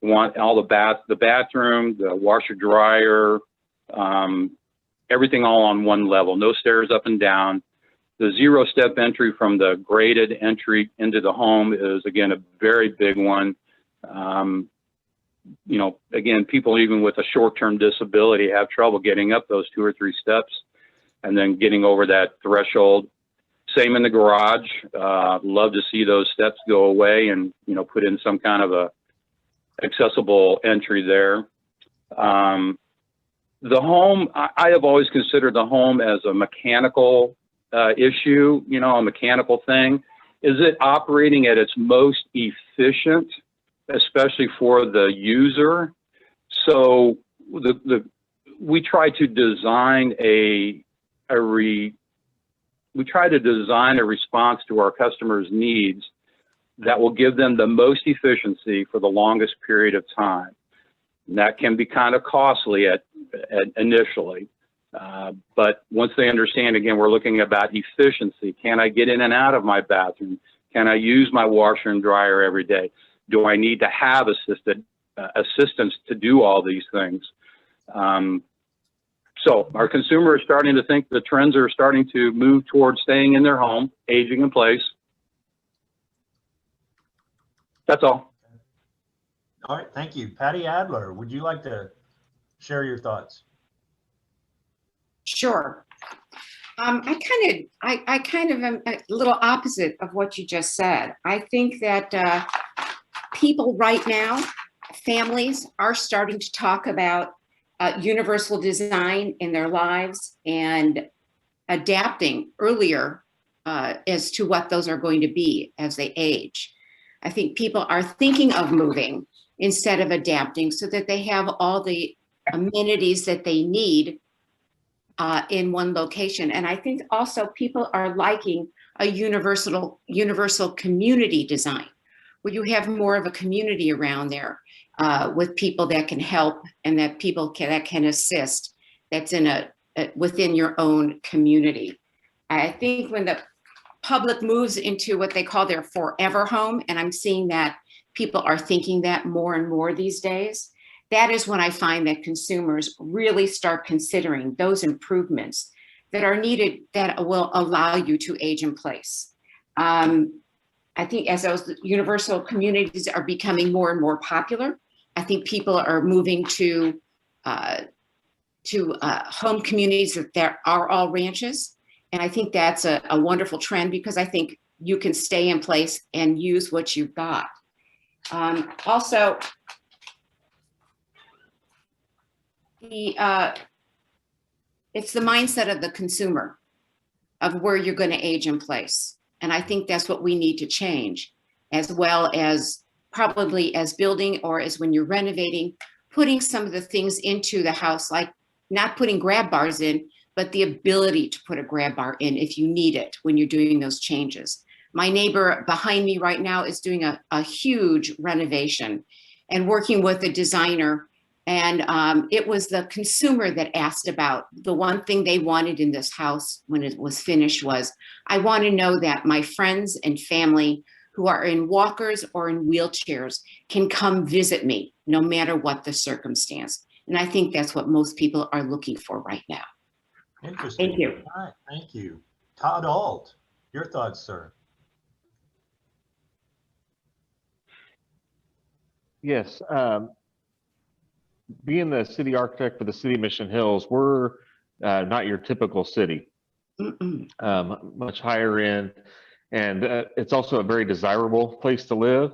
Speaker 7: You want all the bathroom, the washer dryer, everything all on one level, no stairs up and down. The zero-step entry from the graded entry into the home is, again, a very big one. Again, people even with a short-term disability have trouble getting up those 2 or 3 steps and then getting over that threshold. Same in the garage. Love to see those steps go away and, put in some kind of a accessible entry there. The home, I have always considered the home as a mechanical issue, a mechanical thing. Is it operating at its most efficient, especially for the user? So we try to design a response to our customers' needs that will give them the most efficiency for the longest period of time. And that can be kind of costly initially. But once they understand, again, we're looking about efficiency. Can I get in and out of my bathroom? Can I use my washer and dryer every day? Do I need to have assistance to do all these things? So our consumer is starting to think the trends are starting to move towards staying in their home, aging in place. That's all.
Speaker 3: All right, thank you. Patty Adler, would you like to share your thoughts?
Speaker 5: Sure. I kind of am a little opposite of what you just said. I think that people right now, families are starting to talk about universal design in their lives and adapting earlier as to what those are going to be as they age. I think people are thinking of moving instead of adapting so that they have all the amenities that they need in one location. And I think also people are liking a universal community design, where you have more of a community around there with people that can help and that people that can assist, that's in a within your own community. I think when the public moves into what they call their forever home, and I'm seeing that people are thinking that more and more these days, that is when I find that consumers really start considering those improvements that are needed that will allow you to age in place. I think as those universal communities are becoming more and more popular, I think people are moving to home communities that are all ranches. And I think that's a wonderful trend, because I think you can stay in place and use what you've got. Also, it's the mindset of the consumer of where you're going to age in place. And I think that's what we need to change, as well as probably as building, or as when you're renovating, putting some of the things into the house, like not putting grab bars in, but the ability to put a grab bar in if you need it when you're doing those changes. My neighbor behind me right now is doing a huge renovation and working with a designer. And it was the consumer that asked about the one thing they wanted in this house when it was finished was, I want to know that my friends and family who are in walkers or in wheelchairs can come visit me no matter what the circumstance. And I think that's what most people are looking for right now.
Speaker 3: Interesting.
Speaker 5: Thank you.
Speaker 3: All right, thank you. Todd Alt, your thoughts, sir?
Speaker 6: Yes. Being the city architect for the city of Mission Hills, we're not your typical city. Much higher end, and it's also a very desirable place to live,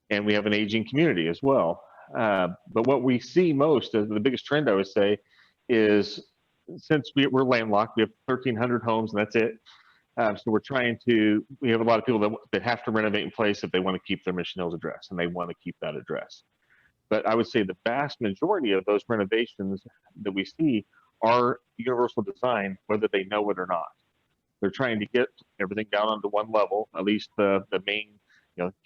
Speaker 6: and we have an aging community as well. But what we see most, the biggest trend I would say, is since we're landlocked, we have 1,300 homes and that's it. So we have a lot of people that have to renovate in place if they want to keep their Mission Hills address, and they want to keep that address. But I would say the vast majority of those renovations that we see are universal design, whether they know it or not. They're trying to get everything down onto one level, at least the main,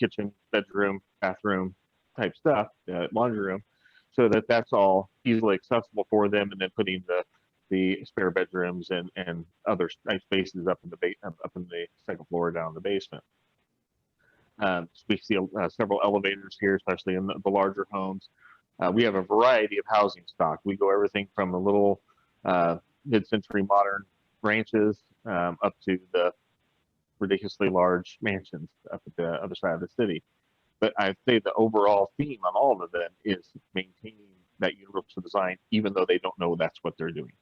Speaker 6: kitchen, bedroom, bathroom type stuff, laundry room, so that's all easily accessible for them, and then putting the spare bedrooms and other nice spaces up in the second floor down in the basement. We see several elevators here, especially in the larger homes. We have a variety of housing stock. We go everything from the little mid-century modern ranches up to the ridiculously large mansions up at the other side of the city. But I'd say the overall theme on all of them is maintaining that universal design, even though they don't know that's what they're doing.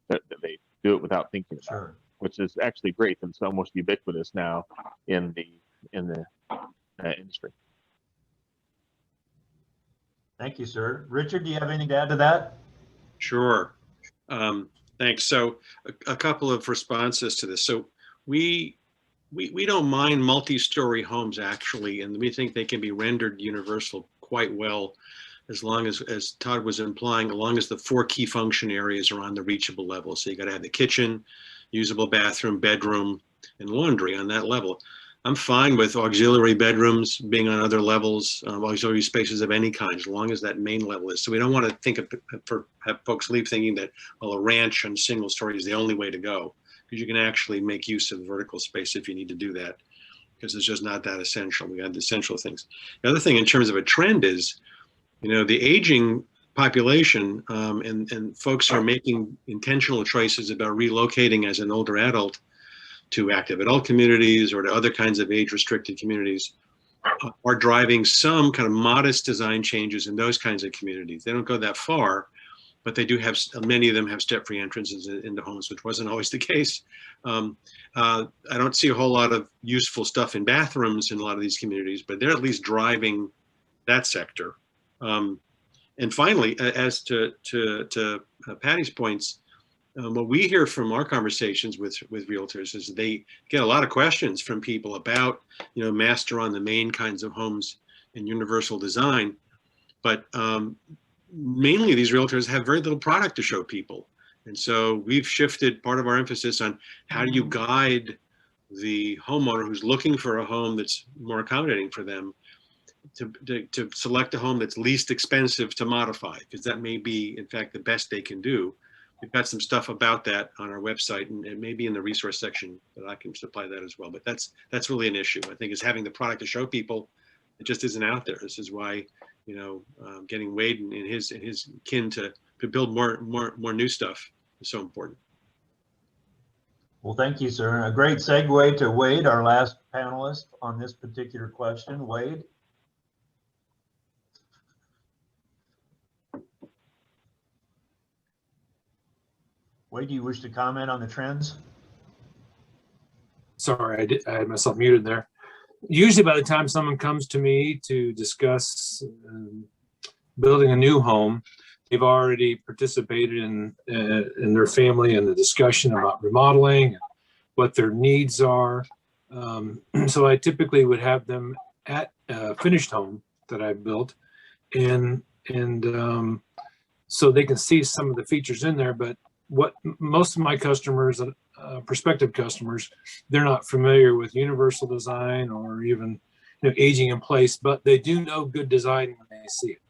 Speaker 6: That they do it without thinking about it, which is actually great. And it's almost ubiquitous now in the industry.
Speaker 3: Thank you, sir. Richard, do you have anything to add to that?
Speaker 2: Sure. Thanks. So a couple of responses to this. So we don't mind multi-story homes actually, and we think they can be rendered universal quite well, as long as Todd was implying, as long as the 4 key function areas are on the reachable level. So you got to have the kitchen, usable bathroom, bedroom, and laundry on that level. I'm fine with auxiliary bedrooms being on other levels, auxiliary spaces of any kind, as long as that main level is. So we don't want to have folks leave thinking that, well, a ranch and single story is the only way to go, because you can actually make use of vertical space if you need to do that, because it's just not that essential. We got the essential things. The other thing in terms of a trend is, the aging population and folks are making intentional choices about relocating as an older adult to active adult communities or to other kinds of age-restricted communities, are driving some kind of modest design changes in those kinds of communities. They don't go that far, but they do have, many of them have step-free entrances into homes, which wasn't always the case. I don't see a whole lot of useful stuff in bathrooms in a lot of these communities, but they're at least driving that sector. And finally, as to Patty's points, what we hear from our conversations with realtors is they get a lot of questions from people about, master on the main kinds of homes and universal design. But mainly these realtors have very little product to show people. And so we've shifted part of our emphasis on how do you guide the homeowner who's looking for a home that's more accommodating for them to select a home that's least expensive to modify, because that may be, in fact, the best they can do. we've got some stuff about that on our website, and maybe in the resource section that I can supply that as well. But that's really an issue, I think, is having the product to show people. It just isn't out there. This is why, you know, getting Wade and his kin to build more new stuff is so important.
Speaker 3: Well, thank you, sir. A great segue to Wade, our last panelist on this particular question. Wade. Wade, do you wish to comment on the trends?
Speaker 4: Sorry, I had myself muted there. Usually by the time someone comes to me to discuss building a new home, they've already participated in their family in the discussion about remodeling, what their needs are. So I typically would have them at a finished home that I built, and so they can see some of the features in there. But what most of my customers, prospective customers, they're not familiar with universal design or even, you know, aging in place, but they do know good design when they see it.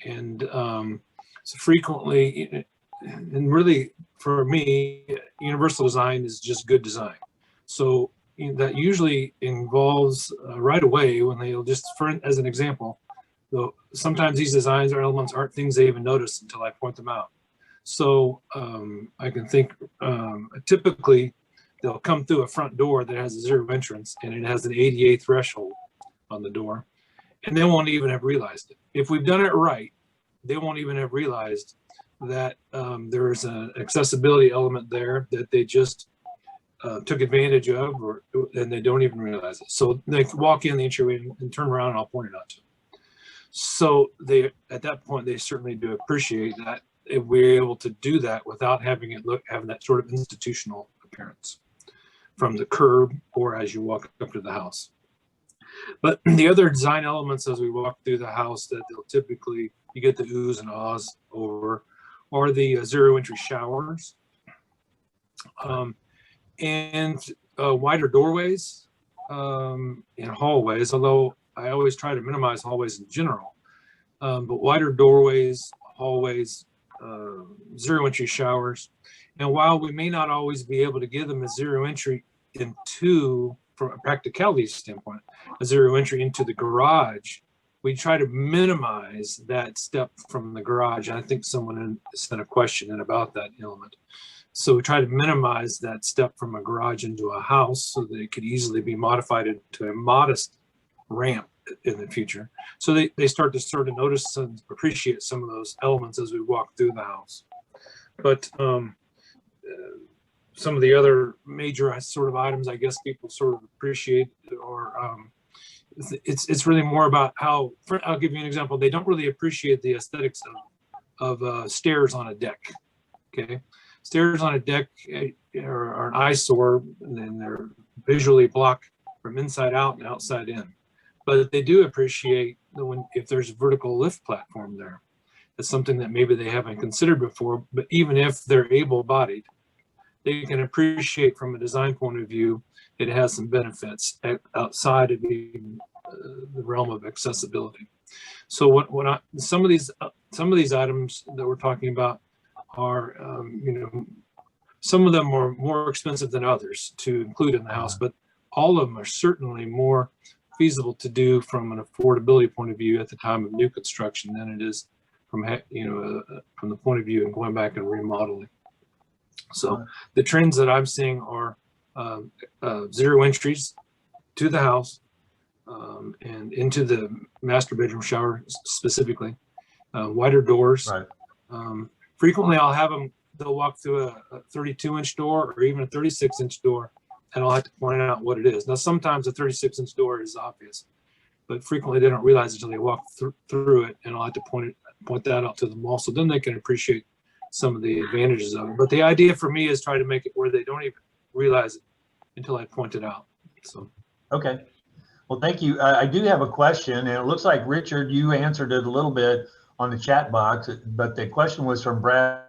Speaker 4: And so frequently, and really for me, universal design is just good design. So that usually involves right away when they'll just, as an example, though sometimes these designs or elements aren't things they even notice until I point them out. So I can think typically they'll come through a front door that has a 0 entrance and it has an ADA threshold on the door, and they won't even have realized it. If we've done it right, they won't even have realized that there is an accessibility element there that they just took advantage of, and they don't even realize it. So they walk in the entryway and turn around and I'll point it out to them. So they, at that point, they certainly do appreciate that if we're able to do that without having that sort of institutional appearance from the curb or as you walk up to the house. But the other design elements as we walk through the house that they'll typically, you get the oohs and ahs over, are the 0 entry showers, and wider doorways and hallways, although I always try to minimize hallways in general, but wider doorways, hallways, 0 entry showers. And while we may not always be able to give them a 0 entry into, from a practicality standpoint, a 0 entry into the garage, we try to minimize that step from the garage. And I think someone sent a question in about that element. So we try to minimize that step from a garage into a house so that it could easily be modified into a modest ramp in the future. So they start to sort of notice and appreciate some of those elements as we walk through the house. But some of the other major sort of items, I guess people sort of appreciate, or it's really more about how, I'll give you an example. They don't really appreciate the aesthetics of stairs on a deck, okay? Stairs on a deck are an eyesore, and they're visually blocked from inside out and outside in. But they do appreciate if there's a vertical lift platform there. It's something that maybe they haven't considered before, but even if they're able-bodied, they can appreciate from a design point of view, it has some benefits outside of the realm of accessibility. So some of these items that we're talking about are, some of them are more expensive than others to include in the house, but all of them are certainly more feasible to do from an affordability point of view at the time of new construction than it is from the point of view of going back and remodeling. So the trends that I'm seeing are 0 entries to the house and into the master bedroom shower specifically, wider doors. Right. Frequently I'll have them, they'll walk through a 32-inch door or even a 36-inch door, and I'll have to point out what it is. Now, sometimes a 36-inch door is obvious, but frequently they don't realize it until they walk through it, and I'll have to point that out to them also. Then they can appreciate some of the advantages of it. But the idea for me is try to make it where they don't even realize it until I point it out. So.
Speaker 3: Okay. Well, thank you. I do have a question, and it looks like, Richard, you answered it a little bit on the chat box, but the question was from Brad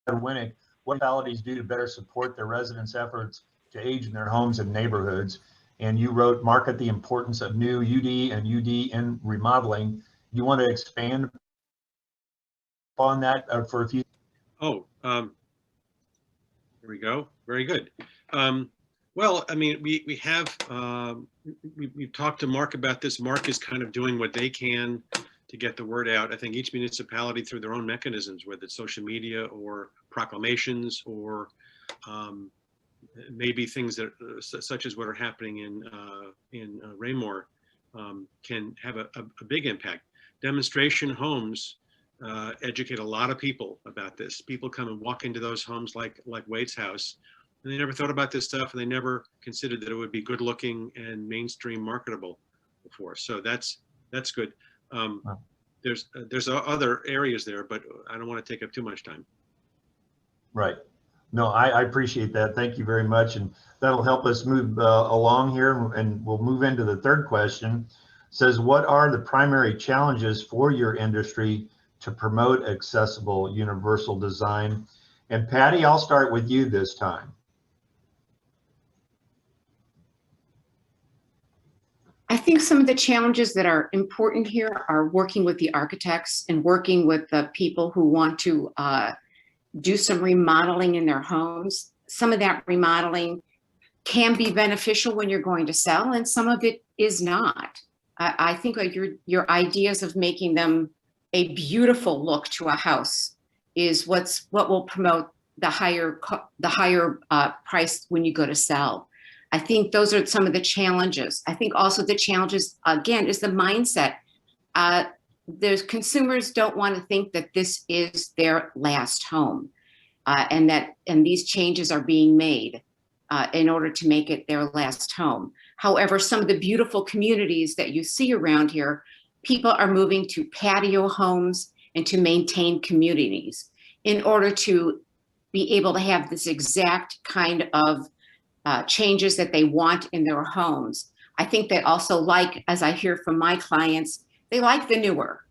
Speaker 3: Winnick. What municipalities do to better support their residents' efforts to age in their homes and neighborhoods? And you wrote, market the importance of new UD and UD in remodeling. You want to expand on that for a few?
Speaker 2: Oh, here we go. Very good. Well, I mean, we have, we've talked to Mark about this. Mark is kind of doing what they can to get the word out. I think each municipality through their own mechanisms, whether it's social media or proclamations or maybe things that such as what are happening in Raymore can have a big impact. Demonstration homes educate a lot of people about this. People come and walk into those homes like Wade's house, and they never thought about this stuff, and they never considered that it would be good looking and mainstream marketable before. So that's good. There's other areas there, but I don't want to take up too much time.
Speaker 3: Right. No, I appreciate that. Thank you very much. And that'll help us move along here. And we'll move into the third question. It says, what are the primary challenges for your industry to promote accessible universal design? And Patty, I'll start with you this time.
Speaker 5: I think some of the challenges that are important here are working with the architects and working with the people who want to do some remodeling in their homes. Some of that remodeling can be beneficial when you're going to sell, and some of it is not. I think your ideas of making them a beautiful look to a house is what will promote the higher price when you go to sell. I think those are some of the challenges. I think also the challenges, again, is the mindset. There's consumers don't want to think that this is their last home, and these changes are being made in order to make it their last home. However, some of the beautiful communities that you see around here, people are moving to patio homes and to maintain communities in order to be able to have this exact kind of changes that they want in their homes. I think they also like, as I hear from my clients, they like the newer.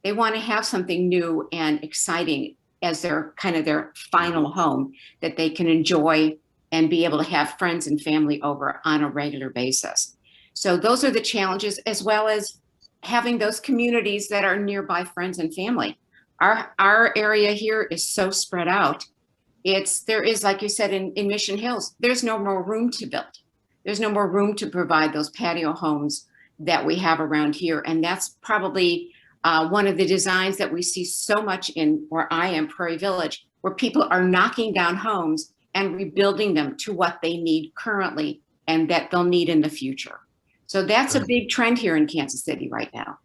Speaker 5: They want to have something new and exciting as their kind of their final home that they can enjoy and be able to have friends and family over on a regular basis. So those are the challenges, as well as having those communities that are nearby friends and family. Our area here is so spread out. There is, like you said, in Mission Hills, there's no more room to build. There's no more room to provide those patio homes that we have around here. And that's probably one of the designs that we see so much in where I am, Prairie Village, where people are knocking down homes and rebuilding them to what they need currently and that they'll need in the future. So that's a big trend here in Kansas City right now.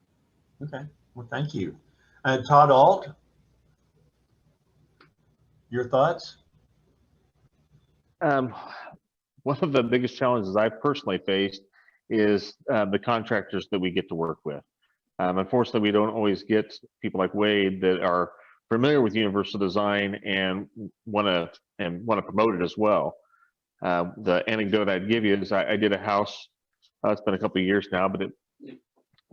Speaker 3: Okay, well, thank you. Todd Alt, your thoughts?
Speaker 6: One of the biggest challenges I've personally faced is the contractors that we get to work with. Unfortunately, we don't always get people like Wade that are familiar with universal design and want to promote it as well. The anecdote I'd give you is I did a house. It's been a couple of years now, but it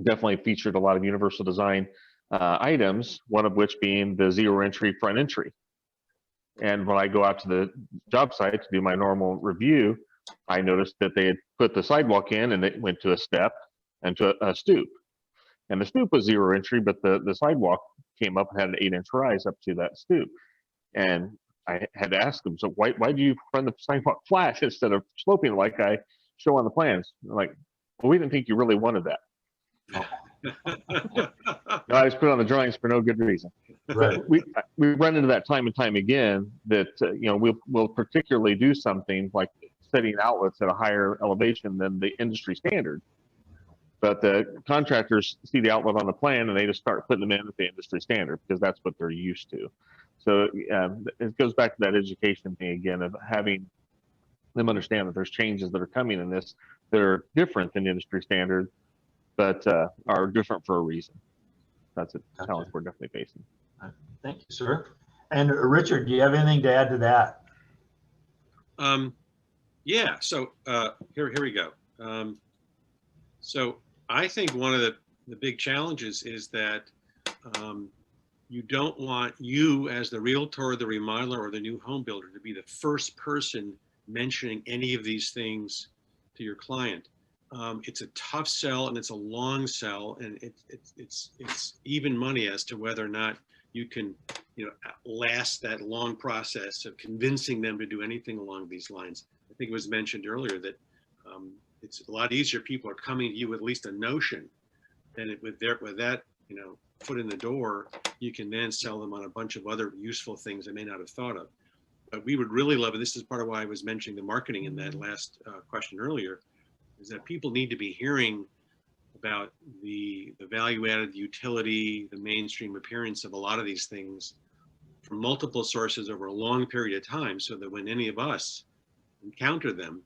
Speaker 6: definitely featured a lot of universal design items. One of which being the zero entry front entry. And when I go out to the job site to do my normal review, I noticed that they had put the sidewalk in and it went to a step and to a stoop. And the stoop was zero entry, but the sidewalk came up and had an 8-inch rise up to that stoop. And I had to ask them, so why do you run the sidewalk flat instead of sloping like I show on the plans? I'm like, well, we didn't think you really wanted that. No, I just put it on the drawings for no good reason.
Speaker 3: Right.
Speaker 6: We run into that time and time again that we'll particularly do something like setting outlets at a higher elevation than the industry standard. But the contractors see the outlet on the plan and they just start putting them in at the industry standard because that's what they're used to. So it goes back to that education thing again of having them understand that there's changes that are coming in this that are different than industry standard, but are different for a reason. That's a challenge we're definitely facing.
Speaker 3: Thank you, sir. And Richard, do you have anything to add to that?
Speaker 2: Yeah, so here we go. So I think one of the big challenges is that you don't want you as the realtor, the remodeler, or the new home builder to be the first person mentioning any of these things to your client. It's a tough sell and it's a long sell, and it's even money as to whether or not you can, last that long process of convincing them to do anything along these lines. I think it was mentioned earlier that it's a lot easier. People are coming to you with at least a notion, and with that, foot in the door, you can then sell them on a bunch of other useful things they may not have thought of. But we would really love, and this is part of why I was mentioning the marketing in that last question earlier, is that people need to be hearing about the value added, utility, the mainstream appearance of a lot of these things from multiple sources over a long period of time, so that when any of us encounter them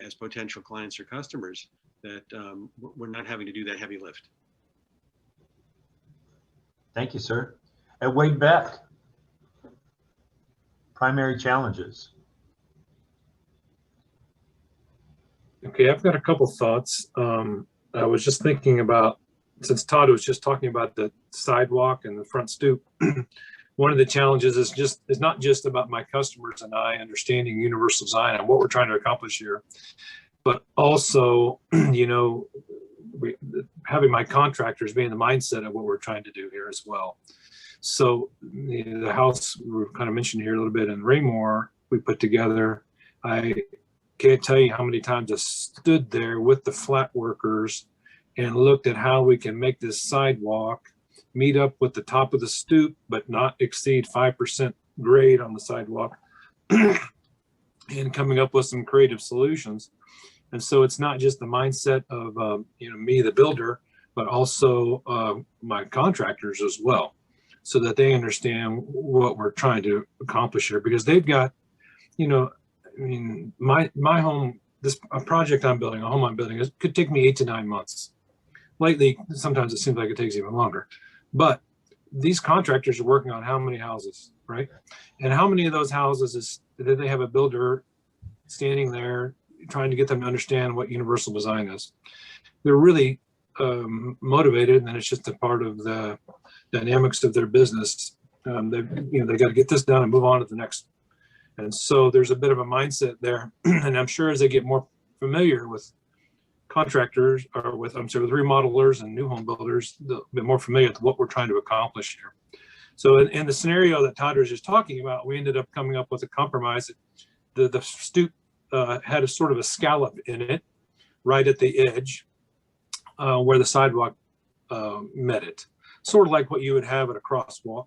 Speaker 2: as potential clients or customers, that we're not having to do that heavy lift.
Speaker 3: Thank you, sir. And Wade Beck, primary challenges.
Speaker 4: Okay, I've got a couple thoughts. I was just thinking about, since Todd was just talking about the sidewalk and the front stoop, one of the challenges is not just about my customers and I understanding universal design and what we're trying to accomplish here, but also, having my contractors be in the mindset of what we're trying to do here as well. So the house we kind of mentioned here a little bit in Raymore, we put together. I can't tell you how many times I stood there with the flat workers and looked at how we can make this sidewalk meet up with the top of the stoop, but not exceed 5% grade on the sidewalk, and coming up with some creative solutions. And so it's not just the mindset of me, the builder, but also my contractors as well, so that they understand what we're trying to accomplish here. Because they've got, my home, a project I'm building, a home I'm building, it could take me 8 to 9 months. Lately, sometimes it seems like it takes even longer. But these contractors are working on how many houses, right? And how many of those houses that they have a builder standing there trying to get them to understand what universal design is? They're really motivated, and then it's just a part of the dynamics of their business. They got to get this done and move on to the next. And so there's a bit of a mindset there. And I'm sure as they get more familiar with contractors, or with remodelers and new home builders, they'll be more familiar with what we're trying to accomplish here. So in the scenario that Todd was just talking about, we ended up coming up with a compromise. The stoop had a sort of a scallop in it right at the edge where the sidewalk met it, sort of like what you would have at a crosswalk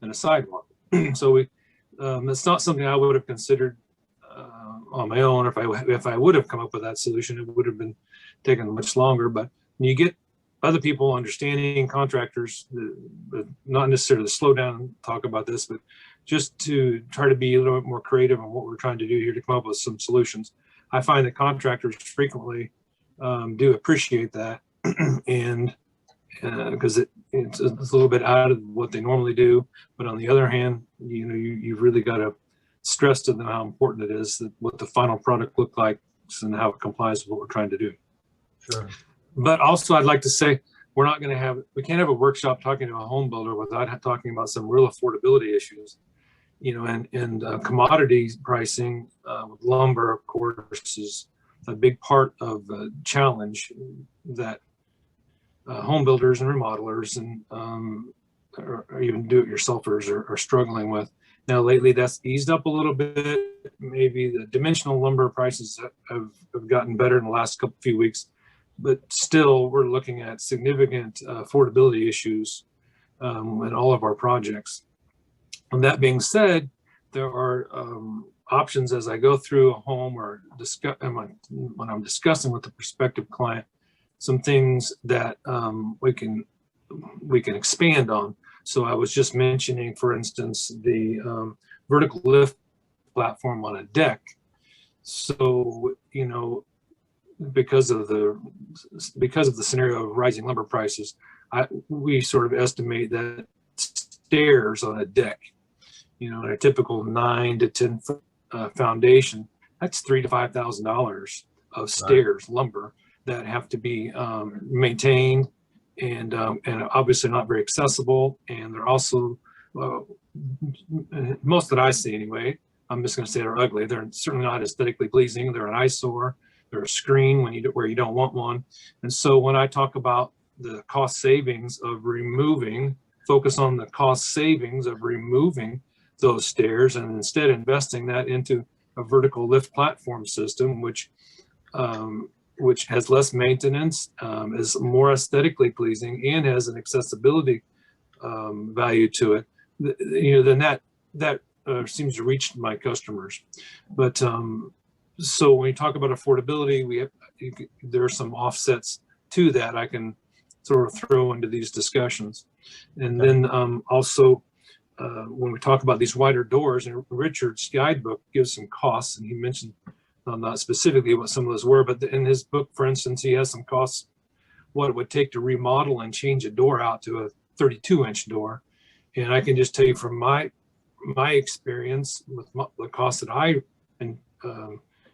Speaker 4: and a sidewalk. So it's not something I would have considered on my own. If I would have come up with that solution, it would have been taken much longer. But when you get other people understanding, contractors, not necessarily to slow down and talk about this, but just to try to be a little bit more creative on what we're trying to do here to come up with some solutions. I find that contractors frequently do appreciate that, and because it's a little bit out of what they normally do. But on the other hand, you've really got to stress to them how important it is, that what the final product looks like and how it complies with what we're trying to do.
Speaker 3: Sure.
Speaker 4: But also, I'd like to say we can't have a workshop talking to a home builder without talking about some real affordability issues, and commodity pricing with lumber, of course, is a big part of the challenge that home builders and remodelers and or even do-it-yourselfers are struggling with. Now, lately, that's eased up a little bit. Maybe the dimensional lumber prices have gotten better in the last few weeks, but still, we're looking at significant affordability issues in all of our projects. And that being said, there are options as I go through a home or when I'm discussing with the prospective client, some things that we can expand on. So I was just mentioning, for instance, the vertical lift platform on a deck. So, because of the scenario of rising lumber prices, we sort of estimate that stairs on a deck, in a typical 9 to 10 foot foundation, that's $3,000 to $5,000 of stairs, lumber, that have to be maintained, and obviously not very accessible. And they're also, most that I see anyway, I'm just going to say they're ugly. They're certainly not aesthetically pleasing. They're an eyesore. They're a screen where you don't want one. And so when I talk about the cost savings of removing focus on the cost savings of removing those stairs and instead investing that into a vertical lift platform system, which has less maintenance, is more aesthetically pleasing, and has an accessibility value to it. Then that seems to reach my customers. But so when you talk about affordability, there are some offsets to that I can sort of throw into these discussions. And then also when we talk about these wider doors, and Richard's guidebook gives some costs, and he mentioned not specifically what some of those were, but in his book, for instance, he has some costs, what it would take to remodel and change a door out to a 32-inch door. And I can just tell you from my experience with the cost that I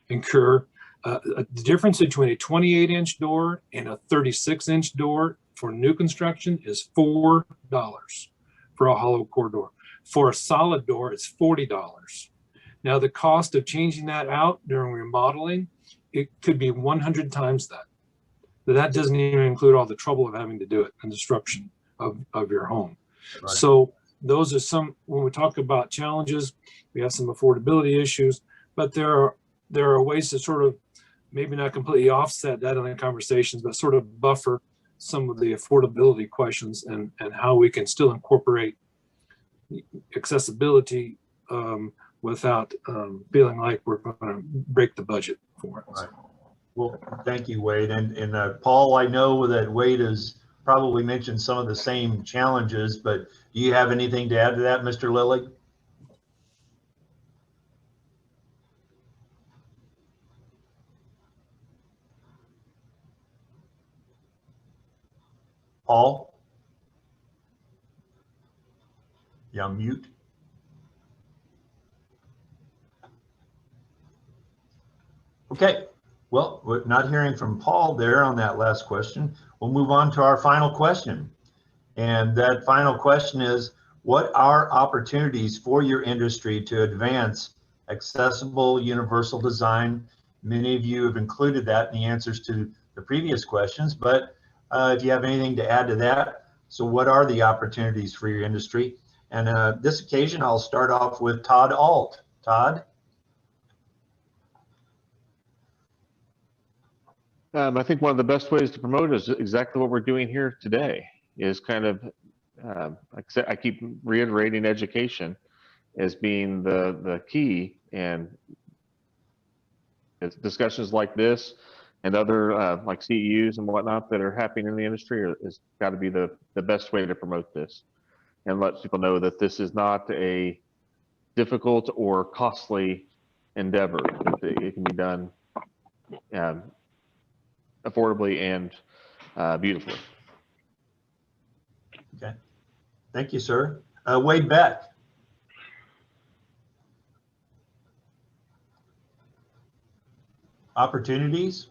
Speaker 4: incur, the difference between a 28-inch door and a 36-inch door for new construction is $4 for a hollow core door. For a solid door, it's $40. Now, the cost of changing that out during remodeling, it could be 100 times that. But that doesn't even include all the trouble of having to do it and destruction of your home. Right. So those are some, when we talk about challenges, we have some affordability issues, but there are ways to sort of maybe not completely offset that in the conversations, but sort of buffer some of the affordability questions and how we can still incorporate accessibility without feeling like we're going to break the budget for it.
Speaker 3: Right. Well, thank you, Wade. And Paul, I know that Wade has probably mentioned some of the same challenges, but do you have anything to add to that, Mr. Lilly? Paul? You on mute? Okay, well, we're not hearing from Paul there on that last question. We'll move on to our final question. And that final question is, what are opportunities for your industry to advance accessible universal design? Many of you have included that in the answers to the previous questions, but if you have anything to add to that, so what are the opportunities for your industry? And this occasion, I'll start off with Todd Alt. Todd?
Speaker 6: I think one of the best ways to promote is exactly what we're doing here today, is kind of, like I said, I keep reiterating education as being the key, and it's discussions like this and other like CEUs and whatnot that are happening in the industry has got to be the best way to promote this and let people know that this is not a difficult or costly endeavor. It can be done affordably and beautifully.
Speaker 3: Okay, thank you, sir. Wade Beck. Opportunities?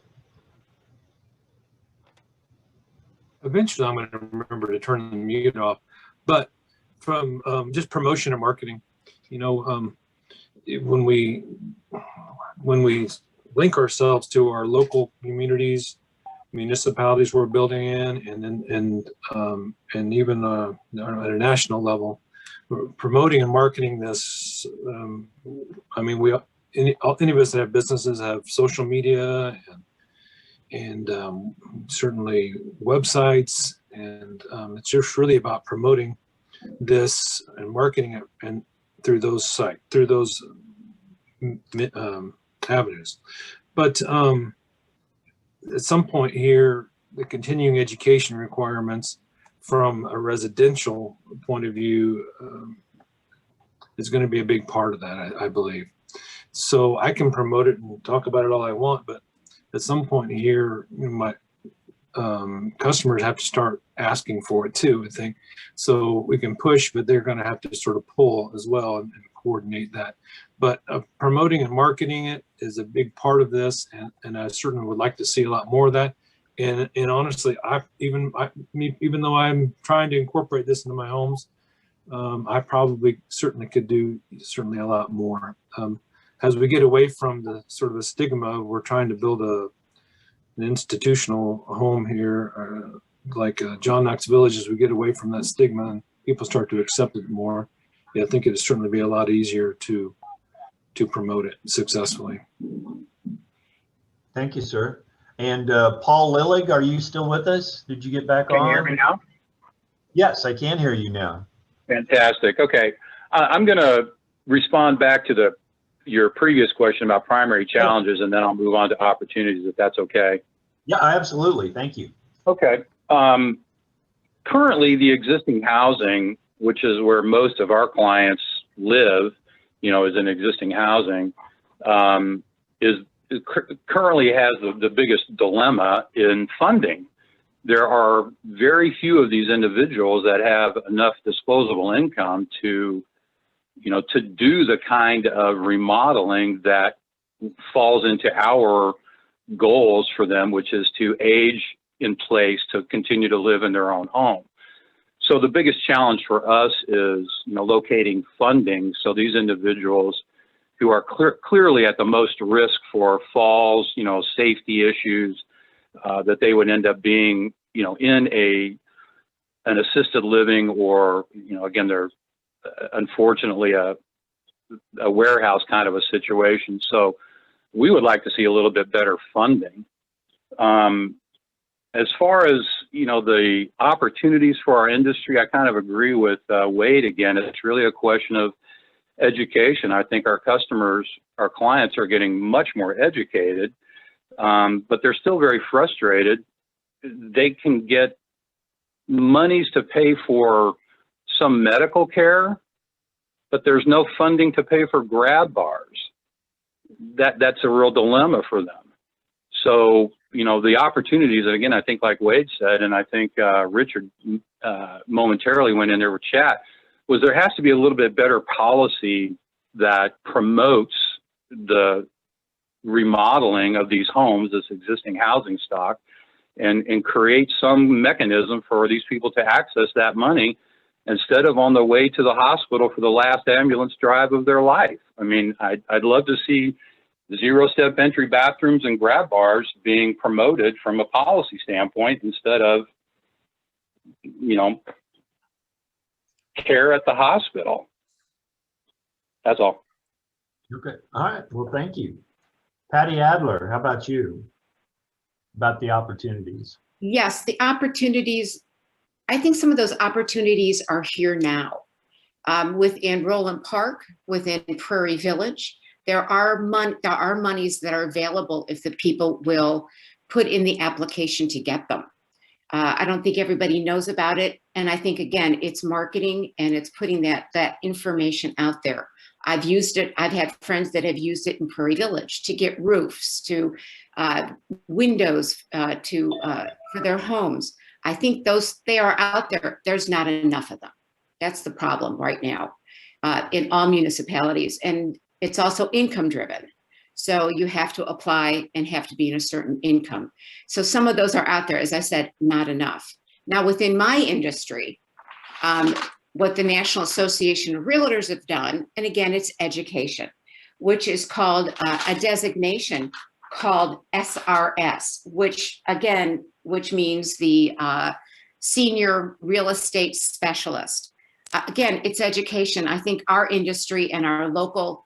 Speaker 4: Eventually, I'm going to remember to turn the mute off, but from just promotion and marketing, you know, when we link ourselves to our local communities, municipalities we're building in, and even at a national level, we're promoting and marketing this. I mean, any of us that have businesses have social media and certainly websites, and it's just really about promoting this and marketing it and through those avenues. But at some point here, the continuing education requirements from a residential point of view is going to be a big part of that, I believe. So I can promote it and talk about it all I want, but at some point here, my customers have to start asking for it too, I think. So we can push, but they're going to have to sort of pull as well and coordinate that. But promoting and marketing it is a big part of this, and I certainly would like to see a lot more of that. And honestly, even though I'm trying to incorporate this into my homes, I probably certainly could do a lot more. As we get away from the sort of a stigma of we're trying to build an institutional home here, like John Knox Village, as we get away from that stigma people start to accept it more, I think it'd certainly be a lot easier to promote it successfully.
Speaker 3: Thank you, sir. And Paul Lillig, are you still with us? Did you get back on?
Speaker 7: Can you hear me now?
Speaker 3: Yes, I can hear you now.
Speaker 7: Fantastic. Okay. I'm going to respond back to your previous question about primary challenges, and then I'll move on to opportunities, if that's okay.
Speaker 3: Yeah, absolutely. Thank you.
Speaker 7: Okay. Currently, the existing housing, which is where most of our clients live, is in existing housing, currently has the biggest dilemma in funding. There are very few of these individuals that have enough disposable income to do the kind of remodeling that falls into our goals for them, which is to age in place to continue to live in their own home. So the biggest challenge for us is, locating funding so these individuals who are clearly at the most risk for falls, safety issues, that they would end up being, in an assisted living, or, again, they're unfortunately a warehouse kind of a situation. So we would like to see a little bit better funding. As far as, the opportunities for our industry, I kind of agree with Wade again. It's really a question of education. I think our customers, our clients are getting much more educated, but they're still very frustrated. They can get monies to pay for some medical care, but there's no funding to pay for grab bars. That's a real dilemma for them. So, the opportunities, and again, I think like Wade said, and I think Richard momentarily went in there with chat, was there has to be a little bit better policy that promotes the remodeling of these homes, this existing housing stock, and create some mechanism for these people to access that money instead of on the way to the hospital for the last ambulance drive of their life. I mean, I'd love to see zero-step entry bathrooms and grab bars being promoted from a policy standpoint instead of, care at the hospital. That's all.
Speaker 3: Okay. All right. Well, thank you. Patty Adler, how about you? About the opportunities?
Speaker 5: Yes, the opportunities, I think some of those opportunities are here now. Within Roland Park, within Prairie Village, there are monies that are available if the people will put in the application to get them. I don't think everybody knows about it. And I think, again, it's marketing and it's putting that information out there. I've used it. I've had friends that have used it in Prairie Village to get roofs, to windows, for their homes. I think they are out there. There's not enough of them. That's the problem right now in all municipalities. And it's also income driven. So you have to apply and have to be in a certain income. So some of those are out there, as I said, not enough. Now within my industry, what the National Association of Realtors have done, and again, it's education, which is called a designation called SRS, which means the Senior Real Estate Specialist. Again, it's education. I think our industry and our local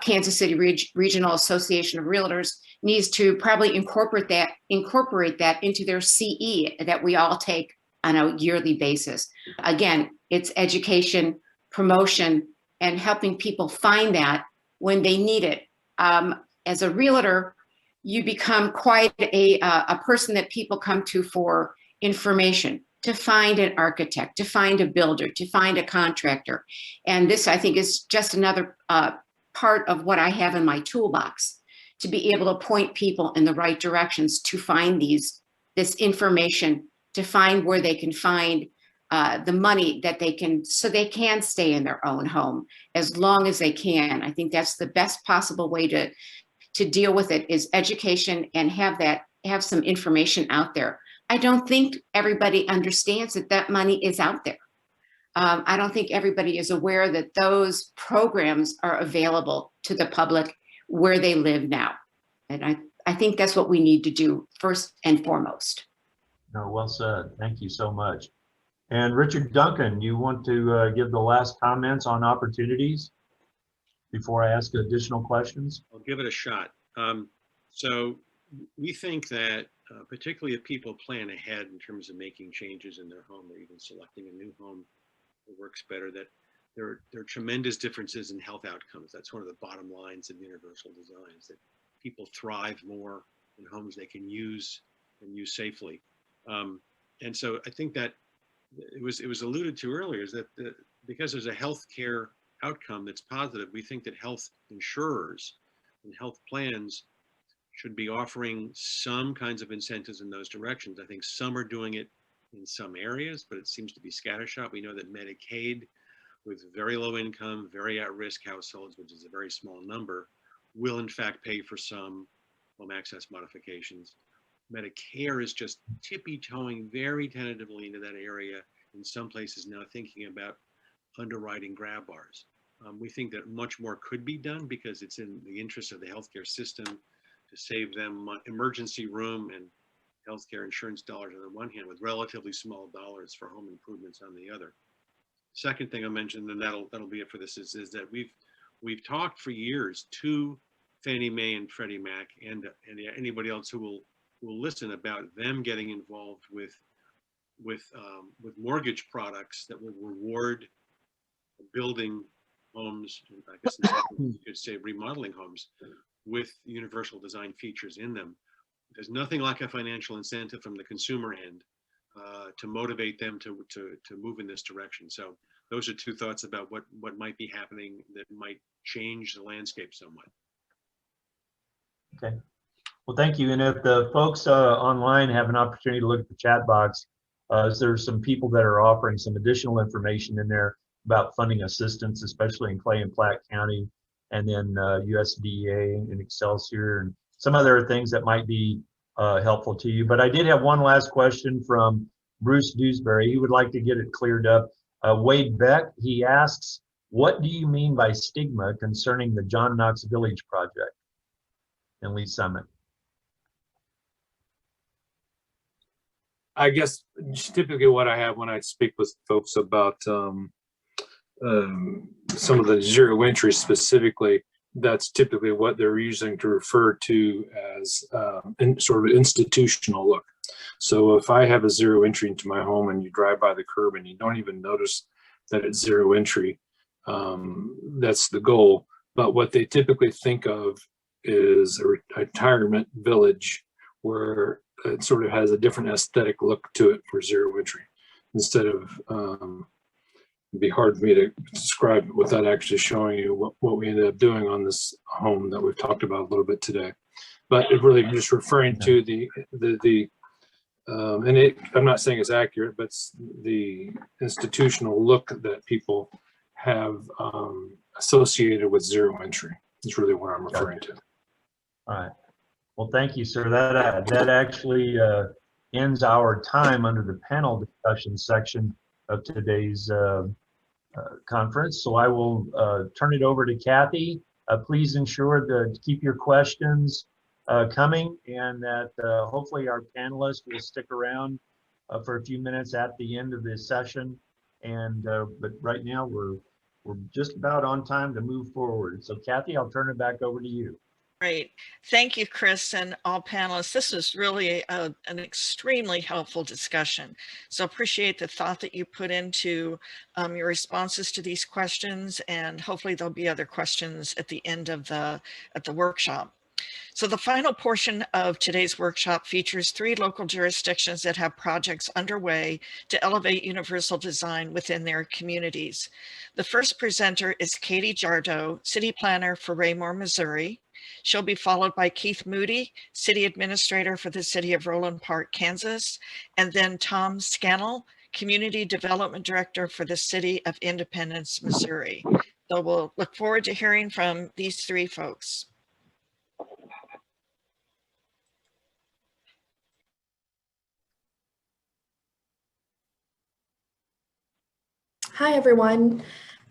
Speaker 5: Kansas City Regional Association of Realtors needs to probably incorporate that into their CE that we all take on a yearly basis. Again, it's education, promotion, and helping people find that when they need it. As a realtor, you become quite a person that people come to for information, to find an architect, to find a builder, to find a contractor. And this, I think, is just another part of what I have in my toolbox to be able to point people in the right directions to find this information, to find where they can find the money that they can, so they can stay in their own home as long as they can. I think that's the best possible way to deal with it, is education and have some information out there. I don't think everybody understands that money is out there. I don't think everybody is aware that those programs are available to the public where they live now. And I think that's what we need to do first and foremost.
Speaker 3: No, well said. Thank you so much. And Richard Duncan, you want to give the last comments on opportunities before I ask additional questions?
Speaker 2: I'll give it a shot. So we think that particularly if people plan ahead in terms of making changes in their home or even selecting a new home that works better, that there are tremendous differences in health outcomes. That's one of the bottom lines of universal design, is that people thrive more in homes they can use and use safely. And so I think that it was alluded to earlier, is that because there's a healthcare outcome that's positive, we think that health insurers and health plans should be offering some kinds of incentives in those directions. I think some are doing it in some areas, but it seems to be scattershot. We know that Medicaid, with very low income, very at-risk households, which is a very small number, will in fact pay for some home access modifications. Medicare is just tippy-toeing very tentatively into that area, in some places now thinking about underwriting grab bars. We think that much more could be done because it's in the interest of the healthcare system to save them emergency room and healthcare insurance dollars on the one hand, with relatively small dollars for home improvements on the other. Second thing I mentioned, and that'll be it for this, is that we've talked for years to Fannie Mae and Freddie Mac and anybody else who will listen about them getting involved with mortgage products that will reward building homes, and I guess you could say remodeling homes, with universal design features in them. There's nothing like a financial incentive from the consumer end to motivate them to move in this direction. So those are two thoughts about what might be happening that might change the landscape somewhat.
Speaker 3: Okay. Well, thank you. And if the folks online have an opportunity to look at the chat box, there's some people that are offering some additional information in there about funding assistance, especially in Clay and Platte County, and then USDA and Excelsior and some other things that might be helpful to you. But I did have one last question from Bruce Dewsbury. He would like to get it cleared up. Wade Beck, he asks, what do you mean by stigma concerning the John Knox Village project in Lee Summit?
Speaker 4: I guess typically what I have when I speak with folks about some of the zero entry specifically, that's typically what they're using to refer to as sort of institutional look. So if I have a zero entry into my home and you drive by the curb and you don't even notice that it's zero entry, that's the goal. But what they typically think of is a retirement village where it sort of has a different aesthetic look to it for zero entry, instead of it'd be hard for me to describe without actually showing you what we ended up doing on this home that we've talked about a little bit today. But it really just referring to I'm not saying it's accurate, but it's the institutional look that people have associated with zero entry is really what I'm referring to.
Speaker 3: All right. Well, thank you, sir. That actually ends our time under the panel discussion section of today's conference. So I will turn it over to Kathy. Please ensure to keep your questions coming, and that hopefully our panelists will stick around for a few minutes at the end of this session. And but right now we're just about on time to move forward. So Kathy, I'll turn it back over to you.
Speaker 1: Great. Thank you, Chris, and all panelists. This was really an extremely helpful discussion. So appreciate the thought that you put into your responses to these questions, and hopefully there'll be other questions at the end of the workshop. So the final portion of today's workshop features 3 local jurisdictions that have projects underway to elevate universal design within their communities. The first presenter is Katie Jardo, City Planner for Raymore, Missouri. She'll be followed by Keith Moody, City Administrator for the City of Roland Park, Kansas, and then Tom Scannell, Community Development Director for the City of Independence, Missouri. So we'll look forward to hearing from these 3 folks.
Speaker 8: Hi, everyone.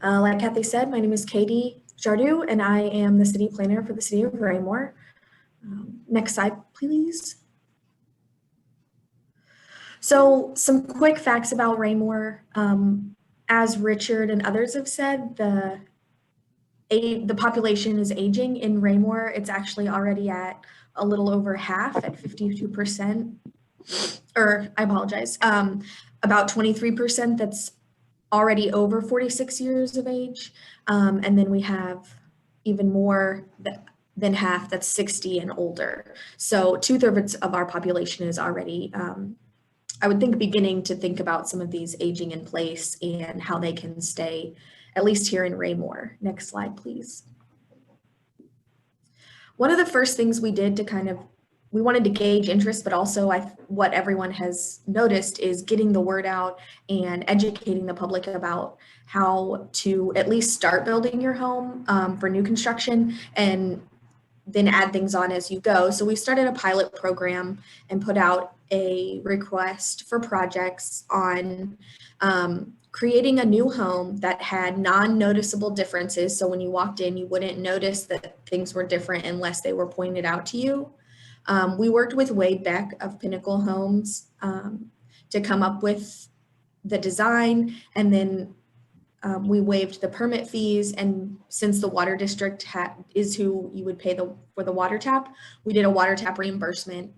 Speaker 8: Like Kathy said, my name is Katie Jardu, and I am the city planner for the city of Raymore. Next slide, please. So some quick facts about Raymore. As Richard and others have said, the population is aging in Raymore. It's actually already at a little over half at 52%, or I apologize, about 23% that's already over 46 years of age. And then we have even more than half that's 60 and older. So 2/3 of our population is already, I would think, beginning to think about some of these aging in place and how they can stay, at least here in Raymore. Next slide, please. One of the first things we did to we wanted to gauge interest, but also what everyone has noticed is getting the word out and educating the public about how to at least start building your home for new construction, and then add things on as you go. So we started a pilot program and put out a request for projects on creating a new home that had non-noticeable differences. So when you walked in, you wouldn't notice that things were different unless they were pointed out to you. We worked with Wade Beck of Pinnacle Homes to come up with the design, and then we waived the permit fees. And since the water district is who you would pay for the water tap, we did a water tap reimbursement,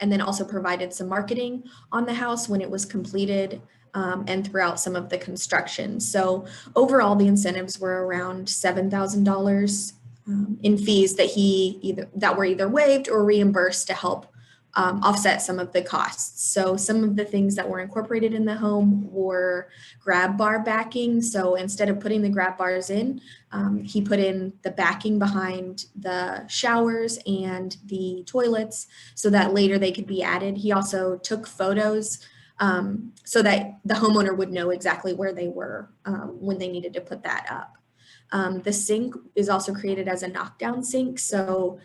Speaker 8: and then also provided some marketing on the house when it was completed, and throughout some of the construction. So overall, the incentives were around $7,000 in fees that were either waived or reimbursed to help offset some of the costs. So some of the things that were incorporated in the home were grab bar backing. So instead of putting the grab bars in, he put in the backing behind the showers and the toilets so that later they could be added. He also took photos so that the homeowner would know exactly where they were when they needed to put that up. The sink is also created as a knockdown sink, so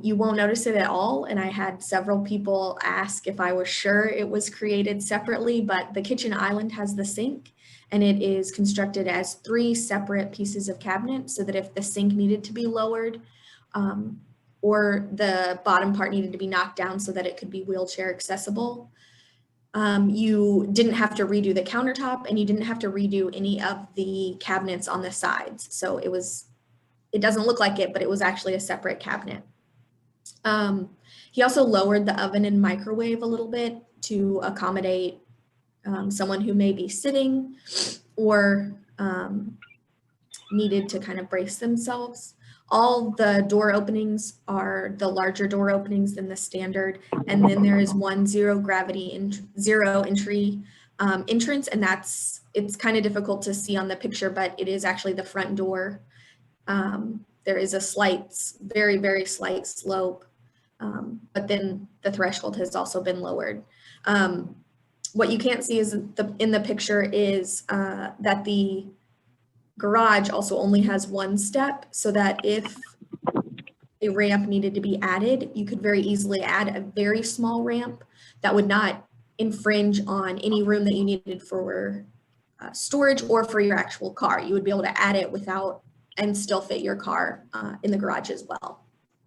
Speaker 8: you won't notice it at all. And I had several people ask if I was sure it was created separately, but the kitchen island has the sink, and it is constructed as 3 separate pieces of cabinet, so that if the sink needed to be lowered or the bottom part needed to be knocked down so that it could be wheelchair accessible, you didn't have to redo the countertop, and you didn't have to redo any of the cabinets on the sides. So it doesn't look like it, but it was actually a separate cabinet. He also lowered the oven and microwave a little bit to accommodate someone who may be sitting or needed to kind of brace themselves. All the door openings are the larger door openings than the standard. And then there is one zero entry entrance, and it's kind of difficult to see on the picture, but it is actually the front door. There is a very, very slight slope, but then the threshold has also been lowered. What you can't see is in the picture is that the garage also only has 1 step, so that if a ramp needed to be added, you could very easily add a very small ramp that would not infringe on any room that you needed for storage or for your actual car. You would be able to add it without and still fit your car in the garage as well.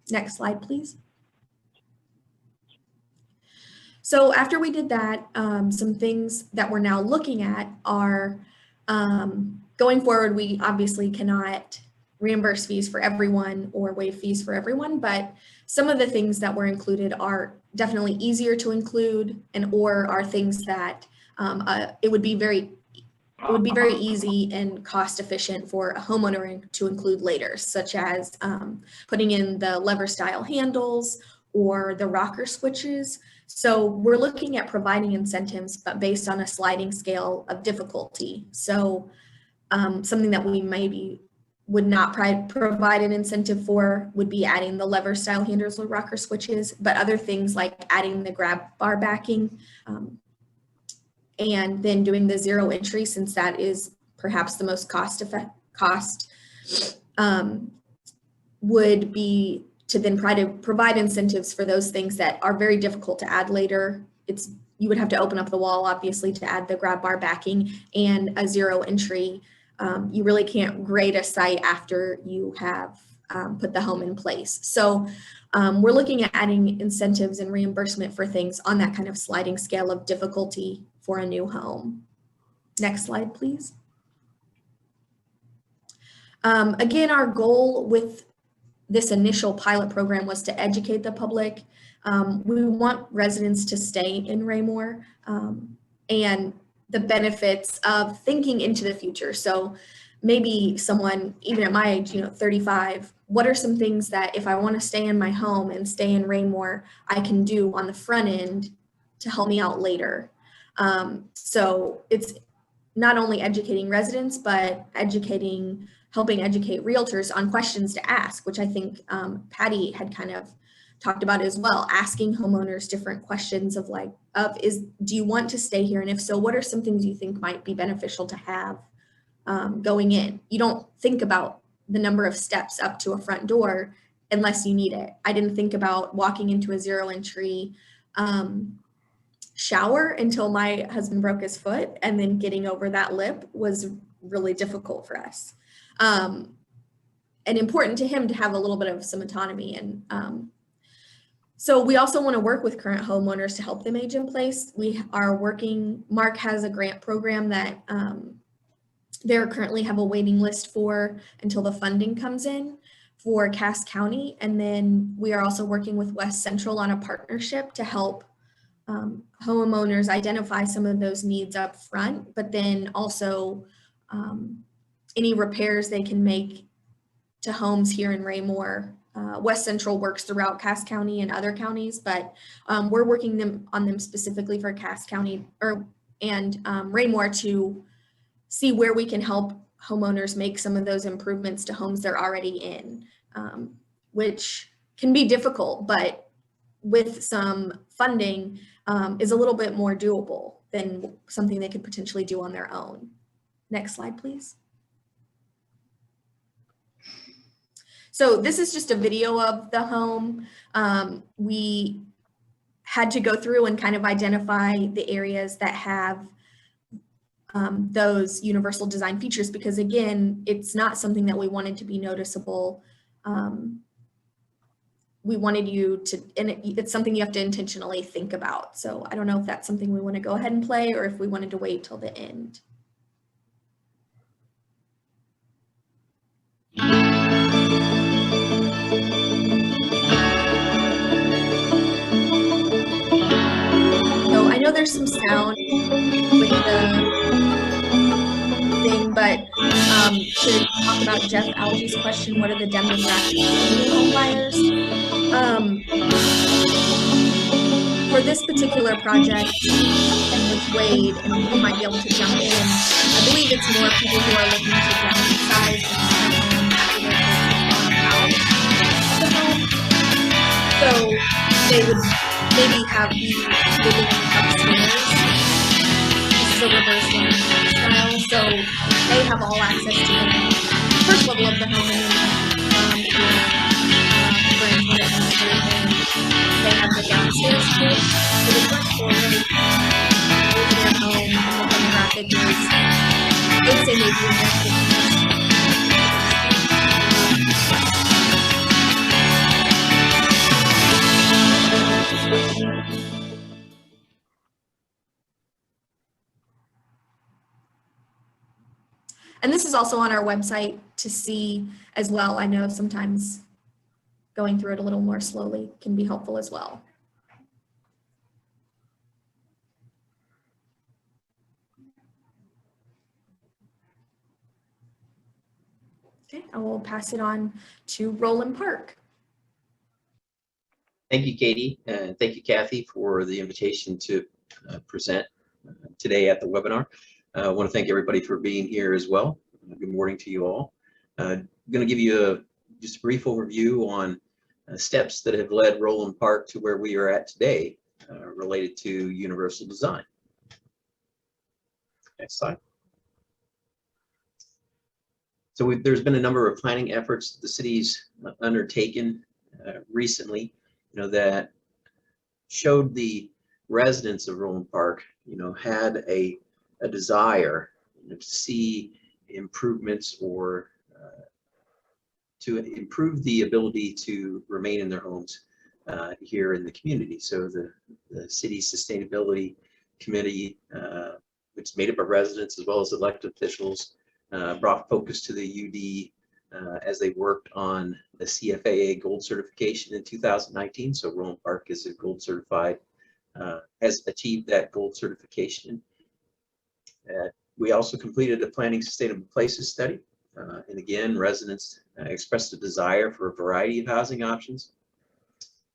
Speaker 8: Next slide, please. So after we did that, some things that we're now looking at are going forward, we obviously cannot reimburse fees for everyone or waive fees for everyone, but some of the things that were included are definitely easier to include or are things that it would be very easy and cost efficient for a homeowner to include later, such as putting in the lever style handles or the rocker switches. So we're looking at providing incentives, but based on a sliding scale of difficulty. So something that we maybe would not provide an incentive for would be adding the lever style handles or rocker switches, but other things like adding the grab bar backing and then doing the 0 entry, since that is perhaps the most cost would be to then try to provide incentives for those things that are very difficult to add later. You would have to open up the wall, obviously, to add the grab bar backing and a 0 entry. You really can't grade a site after you have put the home in place. So we're looking at adding incentives and reimbursement for things on that kind of sliding scale of difficulty for a new home. Next slide, please. Again, our goal with this initial pilot program was to educate the public. We want residents to stay in Raymore and the benefits of thinking into the future. So maybe someone, even at my age, 35, what are some things that if I want to stay in my home and stay in Raymore, I can do on the front end to help me out later? So it's not only educating residents, but helping educate realtors on questions to ask, which I think Patty had kind of talked about as well, asking homeowners different questions of do you want to stay here? And if so, what are some things you think might be beneficial to have going in? You don't think about the number of steps up to a front door unless you need it. I didn't think about walking into a zero entry shower until my husband broke his foot, and then getting over that lip was really difficult for us. And important to him to have a little bit of some autonomy. And so we also want to work with current homeowners to help them age in place. Mark has a grant program that they currently have a waiting list for until the funding comes in for Cass County. And then we are also working with West Central on a partnership to help homeowners identify some of those needs up front, but then also any repairs they can make to homes here in Raymore. West Central works throughout Cass County and other counties, but we're working on them specifically for Cass County and Raymore to see where we can help homeowners make some of those improvements to homes they're already in, which can be difficult, but with some funding is a little bit more doable than something they could potentially do on their own. Next slide, please. So this is just a video of the home. We had to go through and kind of identify the areas that have those universal design features, because again, it's not something that we wanted to be noticeable. We wanted you to, and it's something you have to intentionally think about. So I don't know if that's something we want to go ahead and play or if we wanted to wait till the end. So I know there's some sound with the thing, but to talk about Jeff Alge's question, what are the demographics of new home buyers? For this particular project, and with Wade, and he might be able to jump in, I believe it's more people who are looking to downsize and out of the home. So they would maybe have the living upstairs. This is a reverse living style, so they have all access to the first level of the home, and they have the downstairs too. So the first floor really over their home, and the demographic is, I would say maybe in their 50s. And this is also on our website to see as well. I know sometimes going through it a little more slowly can be helpful as well. Okay, I will pass it on to Roland Park.
Speaker 9: Thank you, Katie, and thank you, Kathy, for the invitation to present today at the webinar. I want to thank everybody for being here as well. Good morning to you all. I'm going to give you just a brief overview on steps that have led Roland Park to where we are at today related to universal design. Next slide. So there's been a number of planning efforts the city's undertaken recently, that showed the residents of Roland Park, had a desire to see improvements or to improve the ability to remain in their homes here in the community. So the city's sustainability committee, which is made up of residents as well as elected officials, brought focus to the UD as they worked on the CFAA gold certification in 2019. So Roland Park is a gold certified, has achieved that gold certification. We also completed a planning sustainable places study. And again, residents expressed a desire for a variety of housing options,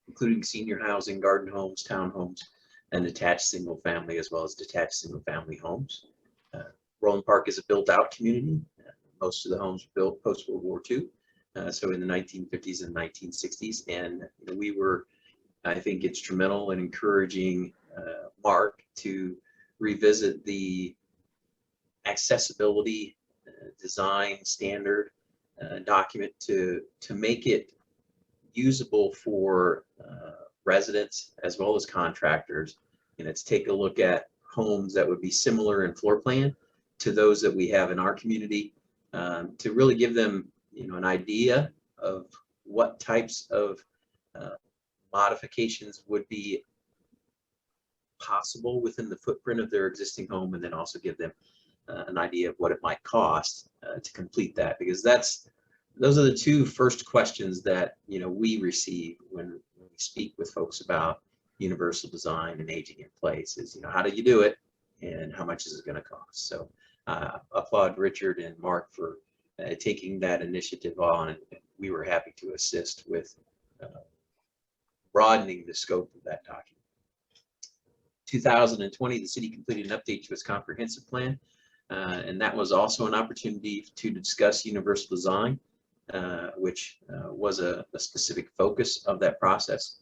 Speaker 9: including senior housing, garden homes, townhomes, and attached single family, as well as detached single family homes. Roland Park is a built out community. Most of the homes were built post World War II. So in the 1950s and 1960s. And we were, I think, instrumental in encouraging Mark to revisit the accessibility design standard document to make it usable for residents as well as contractors. And it's take a look at homes that would be similar in floor plan to those that we have in our community, to really give them an idea of what types of modifications would be possible within the footprint of their existing home, and then also give them an idea of what it might cost to complete that, because those are the two first questions that we receive when we speak with folks about universal design and aging in place is, how do you do it and how much is it going to cost? So applaud Richard and Mark for taking that initiative on, and we were happy to assist with broadening the scope of that document. 2020, the city completed an update to its comprehensive plan, and that was also an opportunity to discuss universal design, which was a specific focus of that process.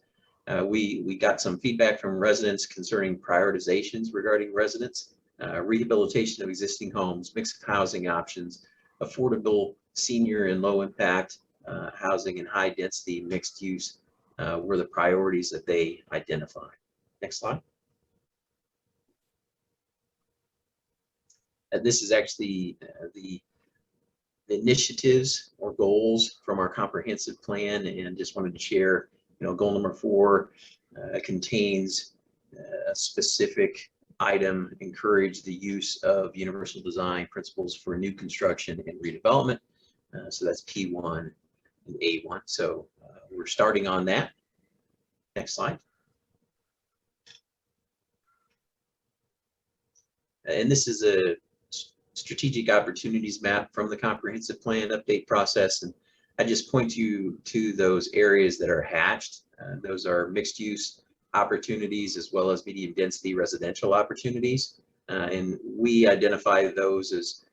Speaker 9: We got some feedback from residents concerning prioritizations regarding residents, rehabilitation of existing homes, mix of housing options, affordable senior and low impact housing, and high density mixed use were the priorities that they identified. Next slide. This is actually the initiatives or goals from our comprehensive plan, and just wanted to share, goal number 4 contains a specific item: encourage the use of universal design principles for new construction and redevelopment. So that's P1 and A1. So we're starting on that. Next slide. And this is a strategic opportunities map from the comprehensive plan update process. And I just point you to those areas that are hatched. Those are mixed use opportunities as well as medium density residential opportunities. And we identify those as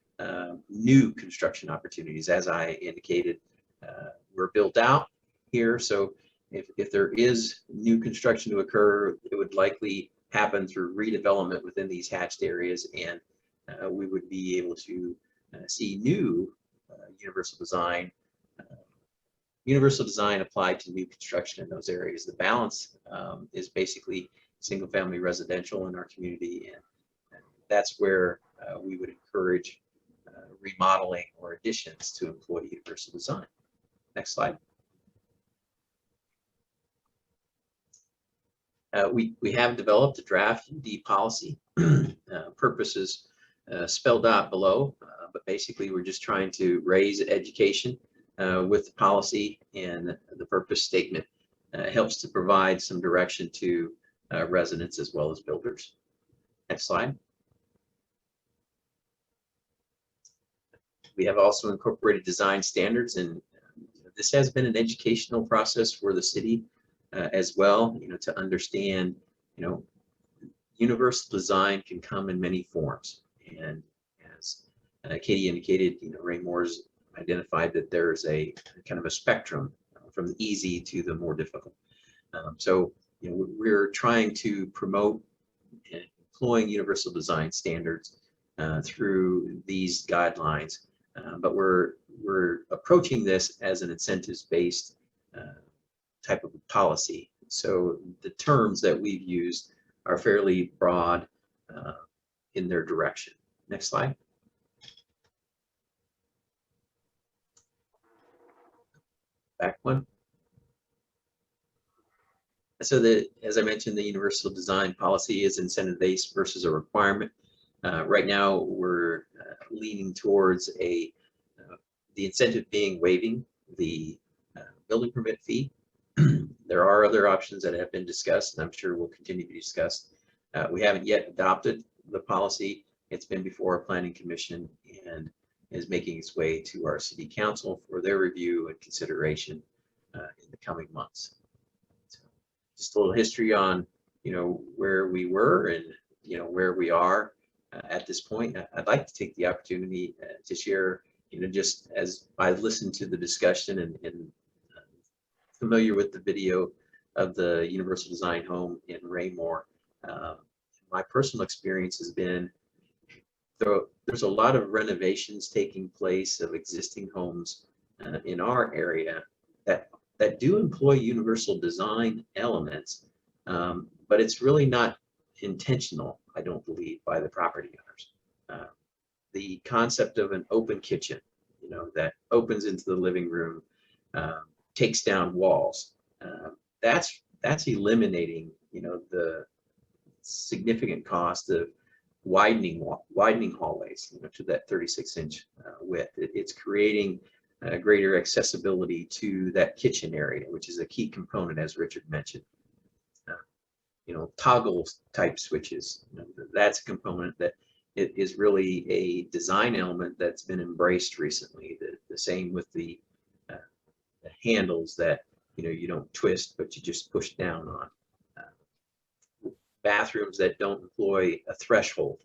Speaker 9: new construction opportunities. As I indicated, we're built out here. So if there is new construction to occur, it would likely happen through redevelopment within these hatched areas, and we would be able to see new universal design applied to new construction in those areas. The balance is basically single family residential in our community, and that's where we would encourage remodeling or additions to employ universal design. Next slide. We have developed a draft UD policy. Purposes spelled out below, but basically we're just trying to raise education with the policy, and the purpose statement helps to provide some direction to residents as well as builders. Next slide. We have also incorporated design standards, and this has been an educational process for the city as well, to understand, universal design can come in many forms. And as Katie indicated, Ray Moore's identified that there's a kind of a spectrum from the easy to the more difficult. So, we're trying to promote employing universal design standards through these guidelines, but we're approaching this as an incentives-based type of policy. So the terms that we've used are fairly broad in their direction. Next slide. back one. So as I mentioned, the universal design policy is incentive-based versus a requirement. Right now, we're leaning towards the incentive being waiving the building permit fee. There are other options that have been discussed, and I'm sure will continue to be discussed. We haven't yet adopted the policy. It's been before our planning commission and is making its way to our city council for their review and consideration in the coming months. So just a little history on, where we were and, where we are at this point. I'd like to take the opportunity to share, just as I listened to the discussion and familiar with the video of the Universal Design home in Raymore. My personal experience has been there's a lot of renovations taking place of existing homes in our area that do employ universal design elements, but it's really not intentional, I don't believe, by the property owners. The concept of an open kitchen, that opens into the living room, takes down walls. That's eliminating, the significant cost of widening hallways, to that 36-inch width. It's creating greater accessibility to that kitchen area, which is a key component, as Richard mentioned. Toggle type switches. That's a component that it is really a design element that's been embraced recently. The same with the handles that you don't twist, but you just push down on. Bathrooms that don't employ a threshold,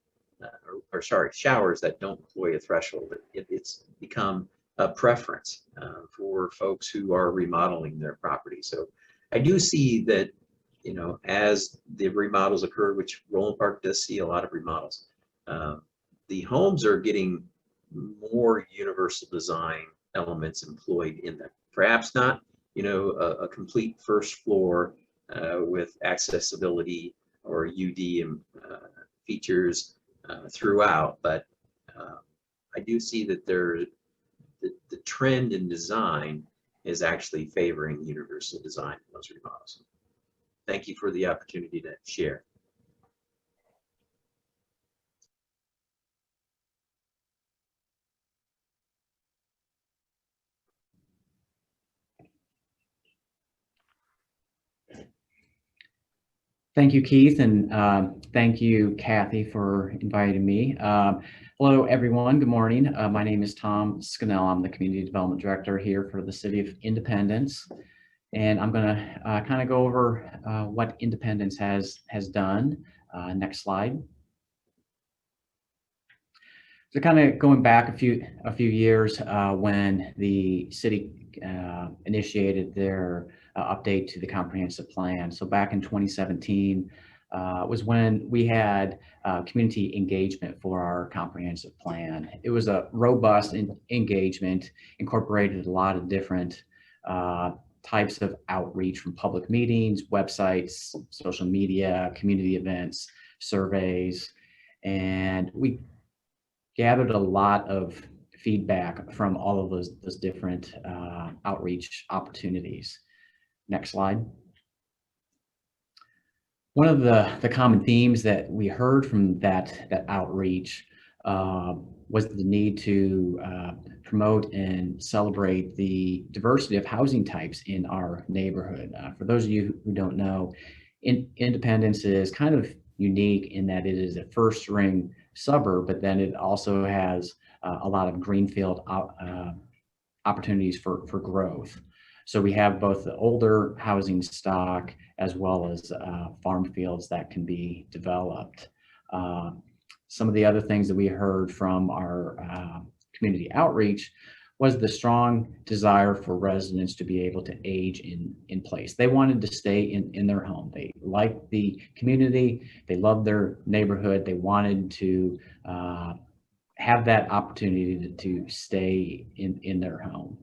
Speaker 9: showers that don't employ a threshold. It's become a preference for folks who are remodeling their property. So I do see that, as the remodels occur, which Roland Park does see a lot of remodels, the homes are getting more universal design elements employed in them. Perhaps not, a complete first floor with accessibility or UD features throughout, but I do see that the trend in design is actually favoring universal design in those remodels. Thank you for the opportunity to share.
Speaker 10: Thank you, Keith, and thank you, Kathy, for inviting me. Hello, everyone. Good morning. My name is Tom Scannell. I'm the Community Development Director here for the City of Independence, and I'm going to kind of go over what Independence has done. Next slide. So, kind of going back a few years when the city initiated their update to the comprehensive plan. So back in 2017 was when we had community engagement for our comprehensive plan. It was a robust engagement, incorporated a lot of different types of outreach from public meetings, websites, social media, community events, surveys, and we gathered a lot of feedback from all of those different outreach opportunities. Next slide. One of the common themes that we heard from that outreach was the need to promote and celebrate the diversity of housing types in our neighborhood. For those of you who don't know, Independence is kind of unique in that it is a first ring suburb, but then it also has a lot of greenfield opportunities for growth. So we have both the older housing stock as well as farm fields that can be developed. Some of the other things that we heard from our community outreach was the strong desire for residents to be able to age in place. They wanted to stay in their home. They liked the community. They loved their neighborhood. They wanted to have that opportunity to stay in their home.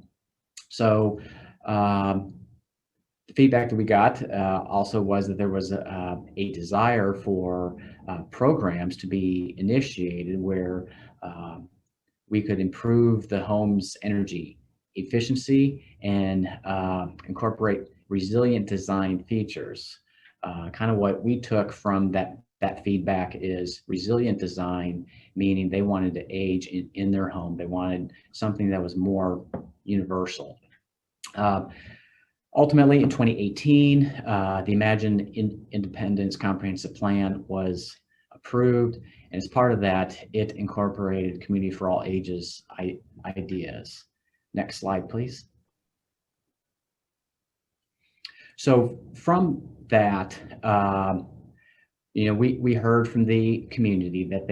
Speaker 10: So the feedback that we got also was that there was a desire for programs to be initiated where we could improve the home's energy efficiency and incorporate resilient design features. Kind of what we took from that feedback is resilient design, meaning they wanted to age in their home. They wanted something that was more universal. Ultimately, in 2018, the Imagine Independence Comprehensive Plan was approved, and as part of that, it incorporated community for all ages ideas. Next slide, please. So from that, we heard from the community that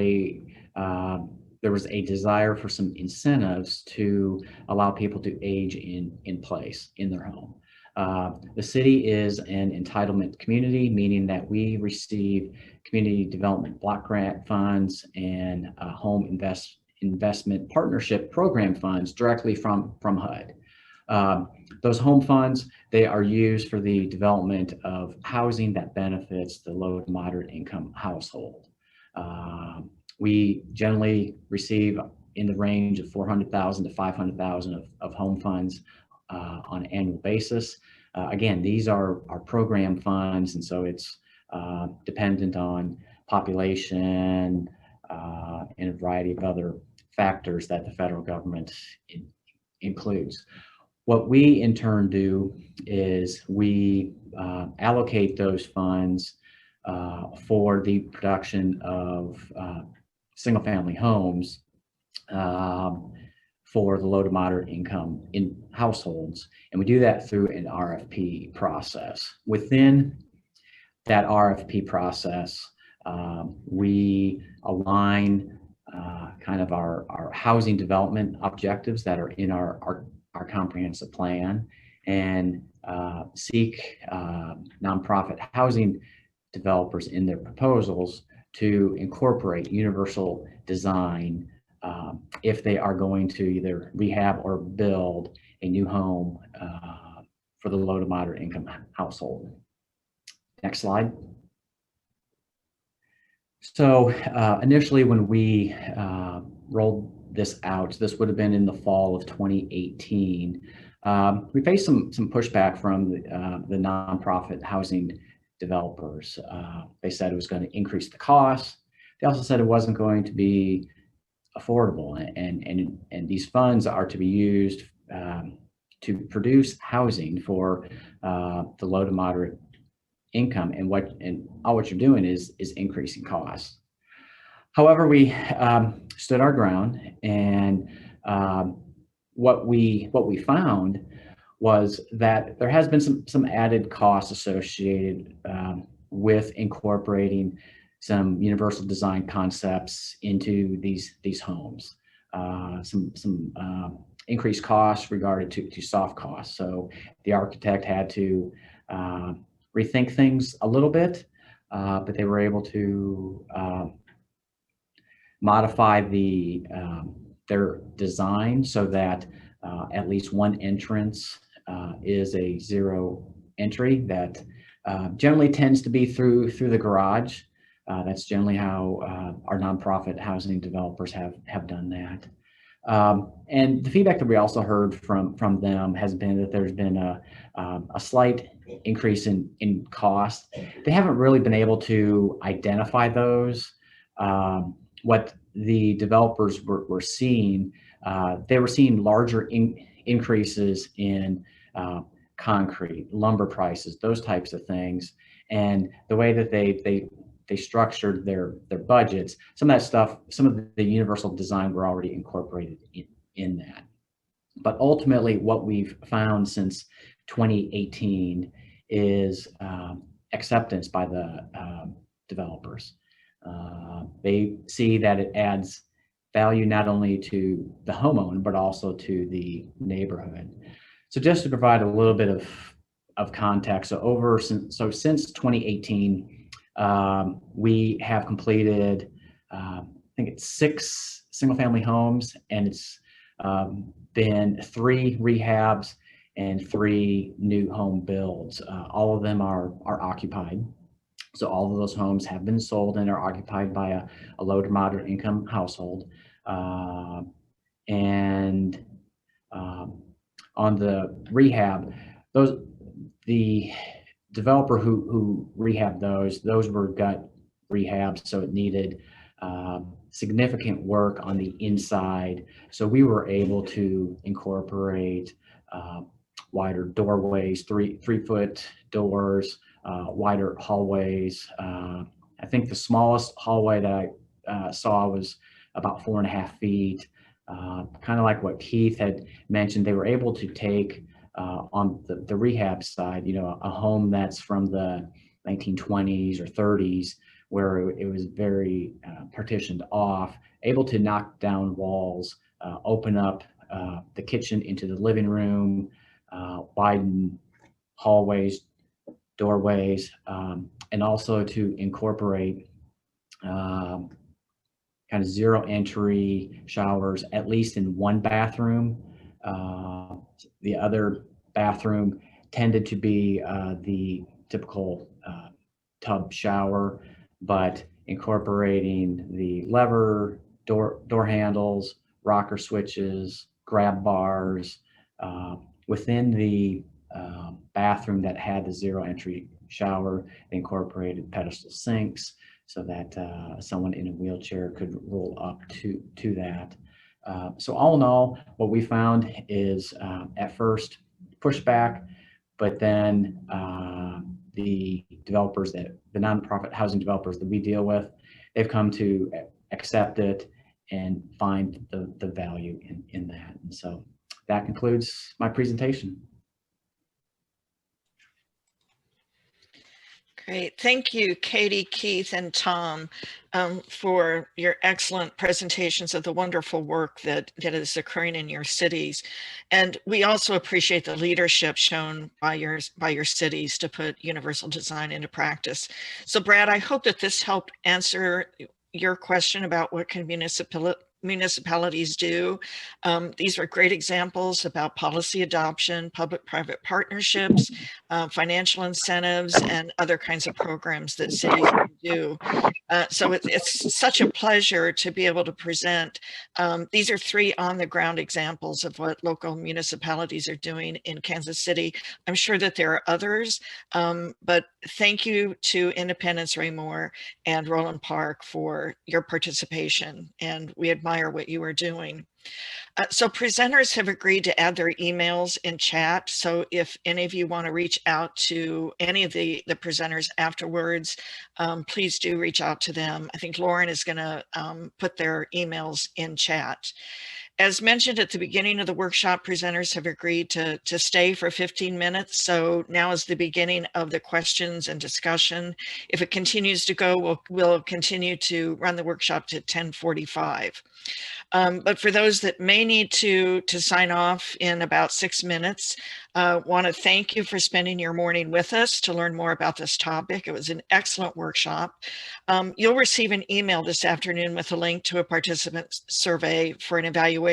Speaker 10: there was a desire for some incentives to allow people to age in place in their home. The city is an entitlement community, meaning that we receive community development block grant funds and home investment partnership program funds directly from HUD. Those home funds, they are used for the development of housing that benefits the low to moderate income household. We generally receive in the range of $400,000 to $500,000 of home funds on an annual basis. Again, these are program funds, and so it's dependent on population and a variety of other factors that the federal government includes. What we in turn do is we allocate those funds for the production of single-family homes for the low to moderate income in households. And we do that through an RFP process. Within that RFP process, we align kind of our housing development objectives that are in our comprehensive plan and seek nonprofit housing developers in their proposals to incorporate universal design if they are going to either rehab or build a new home for the low to moderate income household. Next slide. So initially when we rolled this out, this would have been in the fall of 2018. We faced some pushback from the nonprofit housing developers. They said it was going to increase the cost. They also said it wasn't going to be affordable, and these funds are to be used to produce housing for the low to moderate income, and all what you're doing is increasing costs. However, we stood our ground, and what we found was that there has been some added costs associated with incorporating some universal design concepts into these homes. Some increased costs regarded to soft costs. So the architect had to rethink things a little bit, but they were able to modify their design so that at least one entrance is a zero entry that generally tends to be through the garage. That's generally how our nonprofit housing developers have done that. And the feedback that we also heard from them has been that there's been a slight increase in cost. They haven't really been able to identify those. What the developers were seeing, they were seeing larger increases in concrete, lumber prices, those types of things. And the way that they structured their budgets, some of that stuff, some of the universal design were already incorporated in that. But ultimately, what we've found since 2018 is acceptance by the developers. They see that it adds value not only to the homeowner, but also to the neighborhood. So just to provide a little bit of context, so since 2018, we have completed, I think it's 6 single-family homes, and it's been 3 rehabs and 3 new home builds. All of them are occupied. So all of those homes have been sold and are occupied by a low to moderate income household. And on the rehab, the developer who rehabbed those were gut rehabs, so it needed significant work on the inside. So we were able to incorporate wider doorways, three-foot doors, wider hallways. I think the smallest hallway that I saw was about 4.5 feet. Kind of like what Keith had mentioned, they were able to take on the rehab side, a home that's from the 1920s or 30s, where it was very partitioned off, able to knock down walls, open up the kitchen into the living room, widen hallways, doorways, and also to incorporate kind of zero entry showers, at least in one bathroom. The other bathroom tended to be the typical tub shower, but incorporating the lever, door handles, rocker switches, grab bars within the bathroom that had the zero entry shower. They incorporated pedestal sinks so that someone in a wheelchair could roll up to that. So all in all, what we found is at first pushback, but then the developers, the nonprofit housing developers that we deal with, they've come to accept it and find the value in that. And so that concludes my presentation.
Speaker 1: Great. Thank you, Katie, Keith, and Tom, for your excellent presentations of the wonderful work that is occurring in your cities. And we also appreciate the leadership shown by your cities to put universal design into practice. So Brad, I hope that this helped answer your question about what can municipalities do. These are great examples about policy adoption, public-private partnerships, financial incentives, and other kinds of programs that cities can do. So it's such a pleasure to be able to present. These are 3 on-the-ground examples of what local municipalities are doing in Kansas City. I'm sure that there are others, but thank you to Independence Raymore and Roland Park for your participation, and we admire what you are doing. So presenters have agreed to add their emails in chat. So if any of you want to reach out to any of the presenters afterwards, please do reach out to them. I think Lauren is going to put their emails in chat. As mentioned at the beginning of the workshop, presenters have agreed to stay for 15 minutes. So now is the beginning of the questions and discussion. If it continues to go, we'll continue to run the workshop to 10:45. But for those that may need to sign off in about 6 minutes, want to thank you for spending your morning with us to learn more about this topic. It was an excellent workshop. You'll receive an email this afternoon with a link to a participant survey for an evaluation.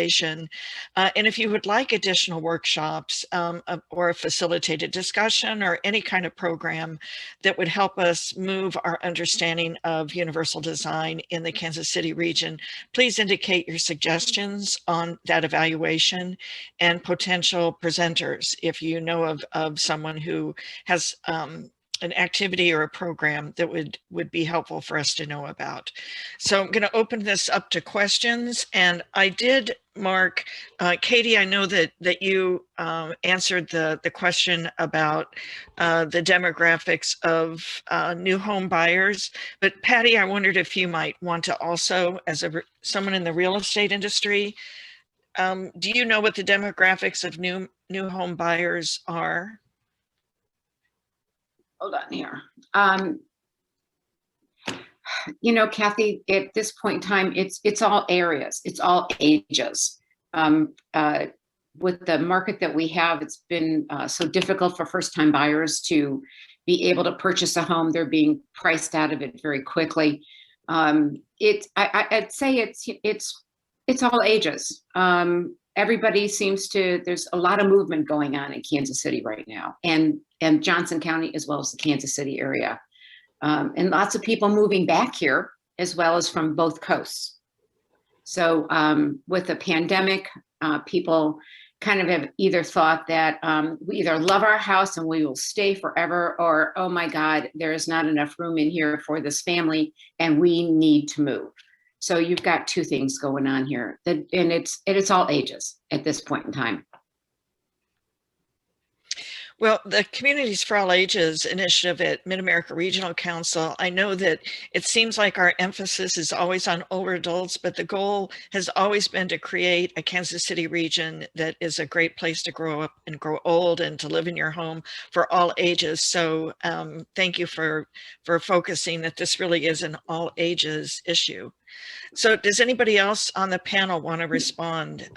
Speaker 1: And if you would like additional workshops or a facilitated discussion or any kind of program that would help us move our understanding of universal design in the Kansas City region, please indicate your suggestions on that evaluation and potential presenters if you know of someone who has an activity or a program that would be helpful for us to know about. So I'm going to open this up to questions, and I did mark, Katie, I know that you answered the question about the demographics of new home buyers, but Patty, I wondered if you might want to also, as someone in the real estate industry, do you know what the demographics of new home buyers are?
Speaker 5: Hold on here. Kathy, at this point in time, it's all areas, it's all ages. With the market that we have, it's been so difficult for first-time buyers to be able to purchase a home. They're being priced out of it very quickly. I'd say it's all ages. Everybody seems to, there's a lot of movement going on in Kansas City right now, and Johnson County, as well as the Kansas City area. And lots of people moving back here, as well as from both coasts. So with the pandemic, people kind of have either thought that we either love our house and we will stay forever, or, oh my God, there is not enough room in here for this family and we need to move. So you've got two things going on here, and it's all ages at this point in time.
Speaker 1: Well, the Communities for All Ages initiative at Mid-America Regional Council, I know that it seems like our emphasis is always on older adults, but the goal has always been to create a Kansas City region that is a great place to grow up and grow old and to live in your home for all ages. So thank you for focusing that this really is an all ages issue. So does anybody else on the panel want to respond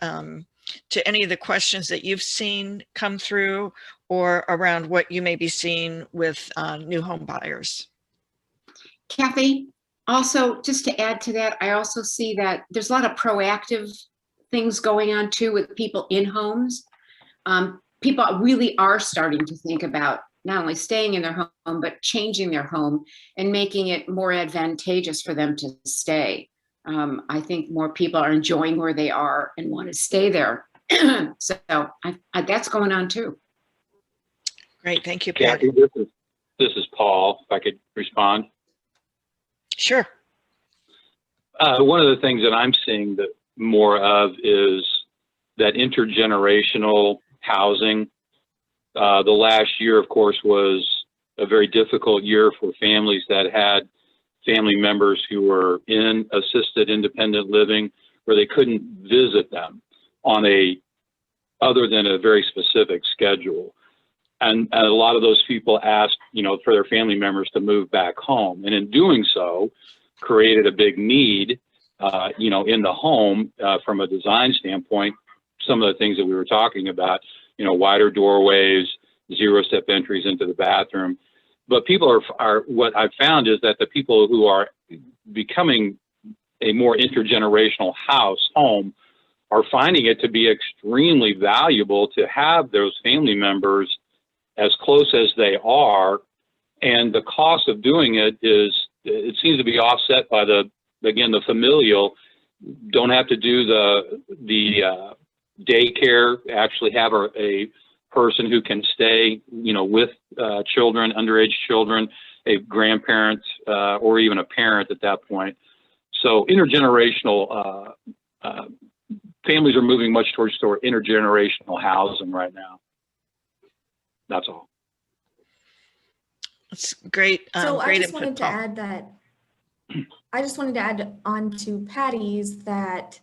Speaker 1: to any of the questions that you've seen come through or around what you may be seeing with new home buyers?
Speaker 5: Kathy, also just to add to that, I also see that there's a lot of proactive things going on too with people in homes. People really are starting to think about not only staying in their home, but changing their home and making it more advantageous for them to stay. I think more people are enjoying where they are and want to stay there. So that's going on too.
Speaker 1: Great, thank you, Patty.
Speaker 7: Kathy, this is Paul, if I could respond.
Speaker 1: Sure.
Speaker 7: One of the things that I'm seeing that more of is that intergenerational housing. The last year, of course, was a very difficult year for families that had family members who were in assisted independent living, where they couldn't visit them on other than a very specific schedule. And a lot of those people asked, for their family members to move back home. And in doing so, created a big need, in the home from a design standpoint. Some of the things that we were talking about, wider doorways, zero-step entries into the bathroom. But people are what I've found is that the people who are becoming a more intergenerational home are finding it to be extremely valuable to have those family members as close as they are, and the cost of doing it seems to be offset by the familial. Don't have to do the daycare, actually have a person who can stay, with children, underage children, a grandparent, or even a parent at that point. So intergenerational families are moving much towards intergenerational housing right now. That's all.
Speaker 1: That's great.
Speaker 8: So
Speaker 1: great
Speaker 8: I just
Speaker 1: input,
Speaker 8: wanted to
Speaker 1: Paul.
Speaker 8: add that, I just wanted to add on to Patty's that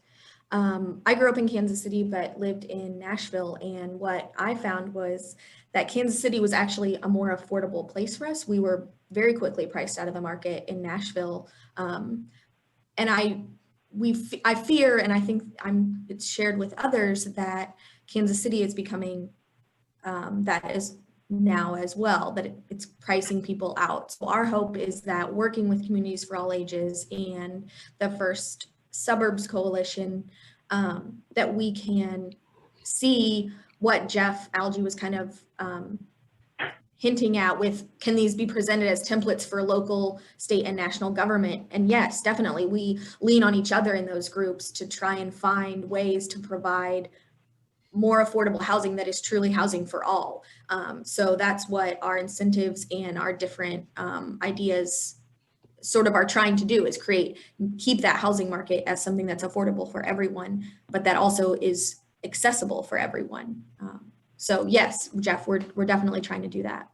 Speaker 8: I grew up in Kansas City, but lived in Nashville. And what I found was that Kansas City was actually a more affordable place for us. We were very quickly priced out of the market in Nashville. And I fear, and I think it's shared with others, that Kansas City is becoming that is now as well, that it's pricing people out. So our hope is that working with Communities for All Ages and the First Suburbs Coalition, that we can see what Jeff Algie was kind of hinting at with, can these be presented as templates for local, state, and national government? And yes, definitely, we lean on each other in those groups to try and find ways to provide more affordable housing that is truly housing for all. So that's what our incentives and our different ideas sort of are trying to do, is keep that housing market as something that's affordable for everyone, but that also is accessible for everyone. So yes, Jeff, we're definitely trying to do that.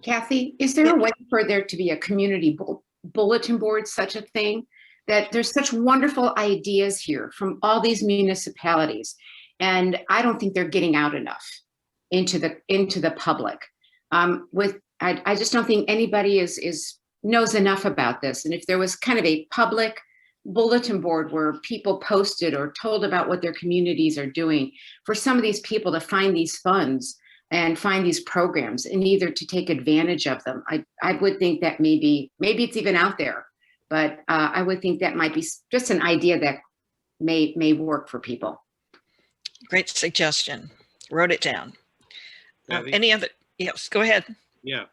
Speaker 2: Kathy,
Speaker 5: is there a way for there to be a community bulletin board, such a thing? That there's such wonderful ideas here from all these municipalities, and I don't think they're getting out enough into the public. I just don't think anybody knows enough about this. And if there was kind of a public bulletin board where people posted or told about what their communities are doing, for some of these people to find these funds and find these programs and either to take advantage of them, I would think that maybe it's even out there. But I would think that might be just an idea that may work for people.
Speaker 1: Great suggestion. Wrote it down.
Speaker 2: Kathy?
Speaker 1: Any other? Yes, go ahead.
Speaker 2: Yeah.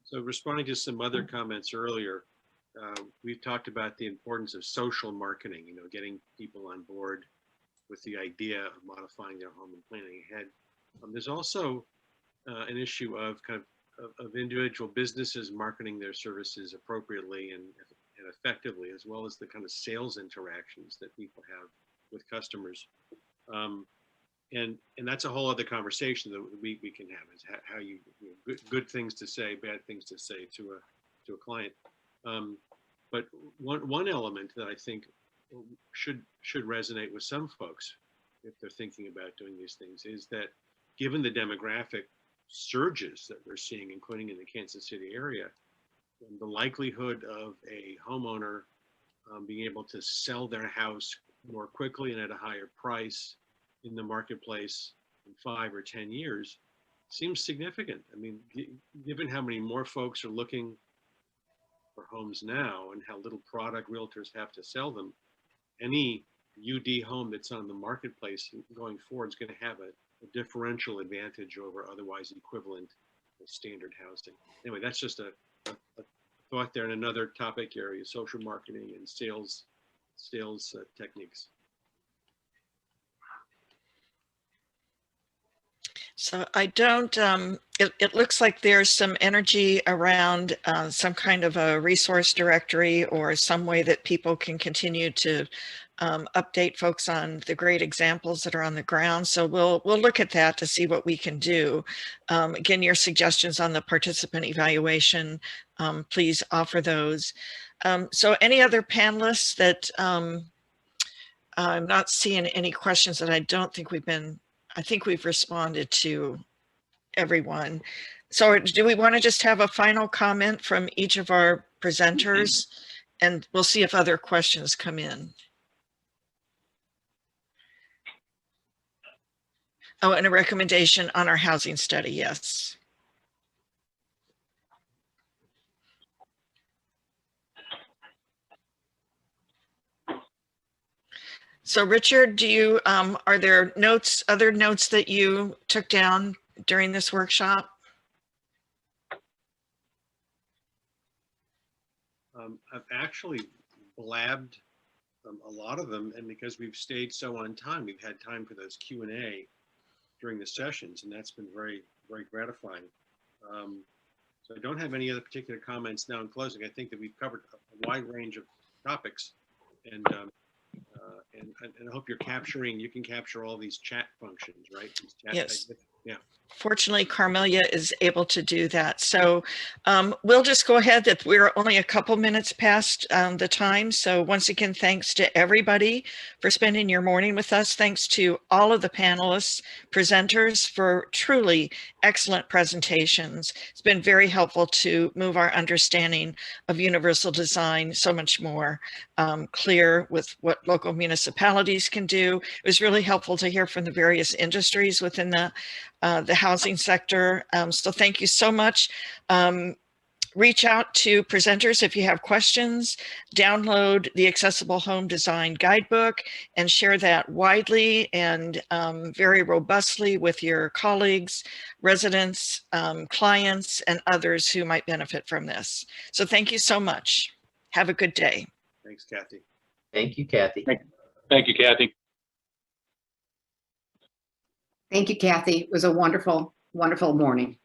Speaker 2: So responding to some other comments earlier, we've talked about the importance of social marketing, you know, getting people on board with the idea of modifying their home and planning ahead. There's also an issue of of individual businesses marketing their services appropriately and effectively, as well as the kind of sales interactions that people have with customers. And that's a whole other conversation that we can have, is how you know, good things to say, bad things to say to a client. But one element that I think should resonate with some folks if they're thinking about doing these things is that, given the demographic surges that we're seeing, including in the Kansas City area, the likelihood of a homeowner being able to sell their house more quickly and at a higher price in the marketplace in 5 or 10 years seems significant. I mean, given how many more folks are looking for homes now and how little product realtors have to sell them, any UD home that's on the marketplace going forward is going to have a differential advantage over otherwise equivalent standard housing. Anyway, that's just a thought there. And another topic area, social marketing and sales techniques.
Speaker 1: So I don't, it looks like there's some energy around some kind of a resource directory or some way that people can continue to update folks on the great examples that are on the ground. So we'll look at that to see what we can do. Again, your suggestions on the participant evaluation, please offer those. So any other panelists that I'm not seeing any questions that I don't think I think we've responded to everyone. So do we want to just have a final comment from each of our presenters, and we'll see if other questions come in. Oh, and a recommendation on our housing study, yes. So Richard, do you, are there other notes that you took down during this workshop?
Speaker 2: I've actually blabbed a lot of them, and because we've stayed so on time, we've had time for those Q&A during the sessions, and that's been very, very gratifying. So I don't have any other particular comments now in closing. I think that we've covered a wide range of topics, and I hope you can capture all these chat functions, right? These chat
Speaker 1: Yes.
Speaker 2: Yeah.
Speaker 1: Fortunately, Carmelia is able to do that. So we'll just go ahead. That we're only a couple minutes past the time. So once again, thanks to everybody for spending your morning with us. Thanks to all of the panelists, presenters for truly excellent presentations. It's been very helpful to move our understanding of universal design so much more clear with what local municipalities can do. It was really helpful to hear from the various industries within the housing sector. So thank you so much. Reach out to presenters if you have questions, download the Accessible Home Design Guidebook and share that widely and very robustly with your colleagues, residents, clients, and others who might benefit from this. So thank you so much. Have a good day.
Speaker 2: Thanks, Kathy.
Speaker 9: Thank you, Kathy.
Speaker 7: Thank you, Kathy.
Speaker 5: Thank you, Kathy. It was a wonderful, wonderful morning.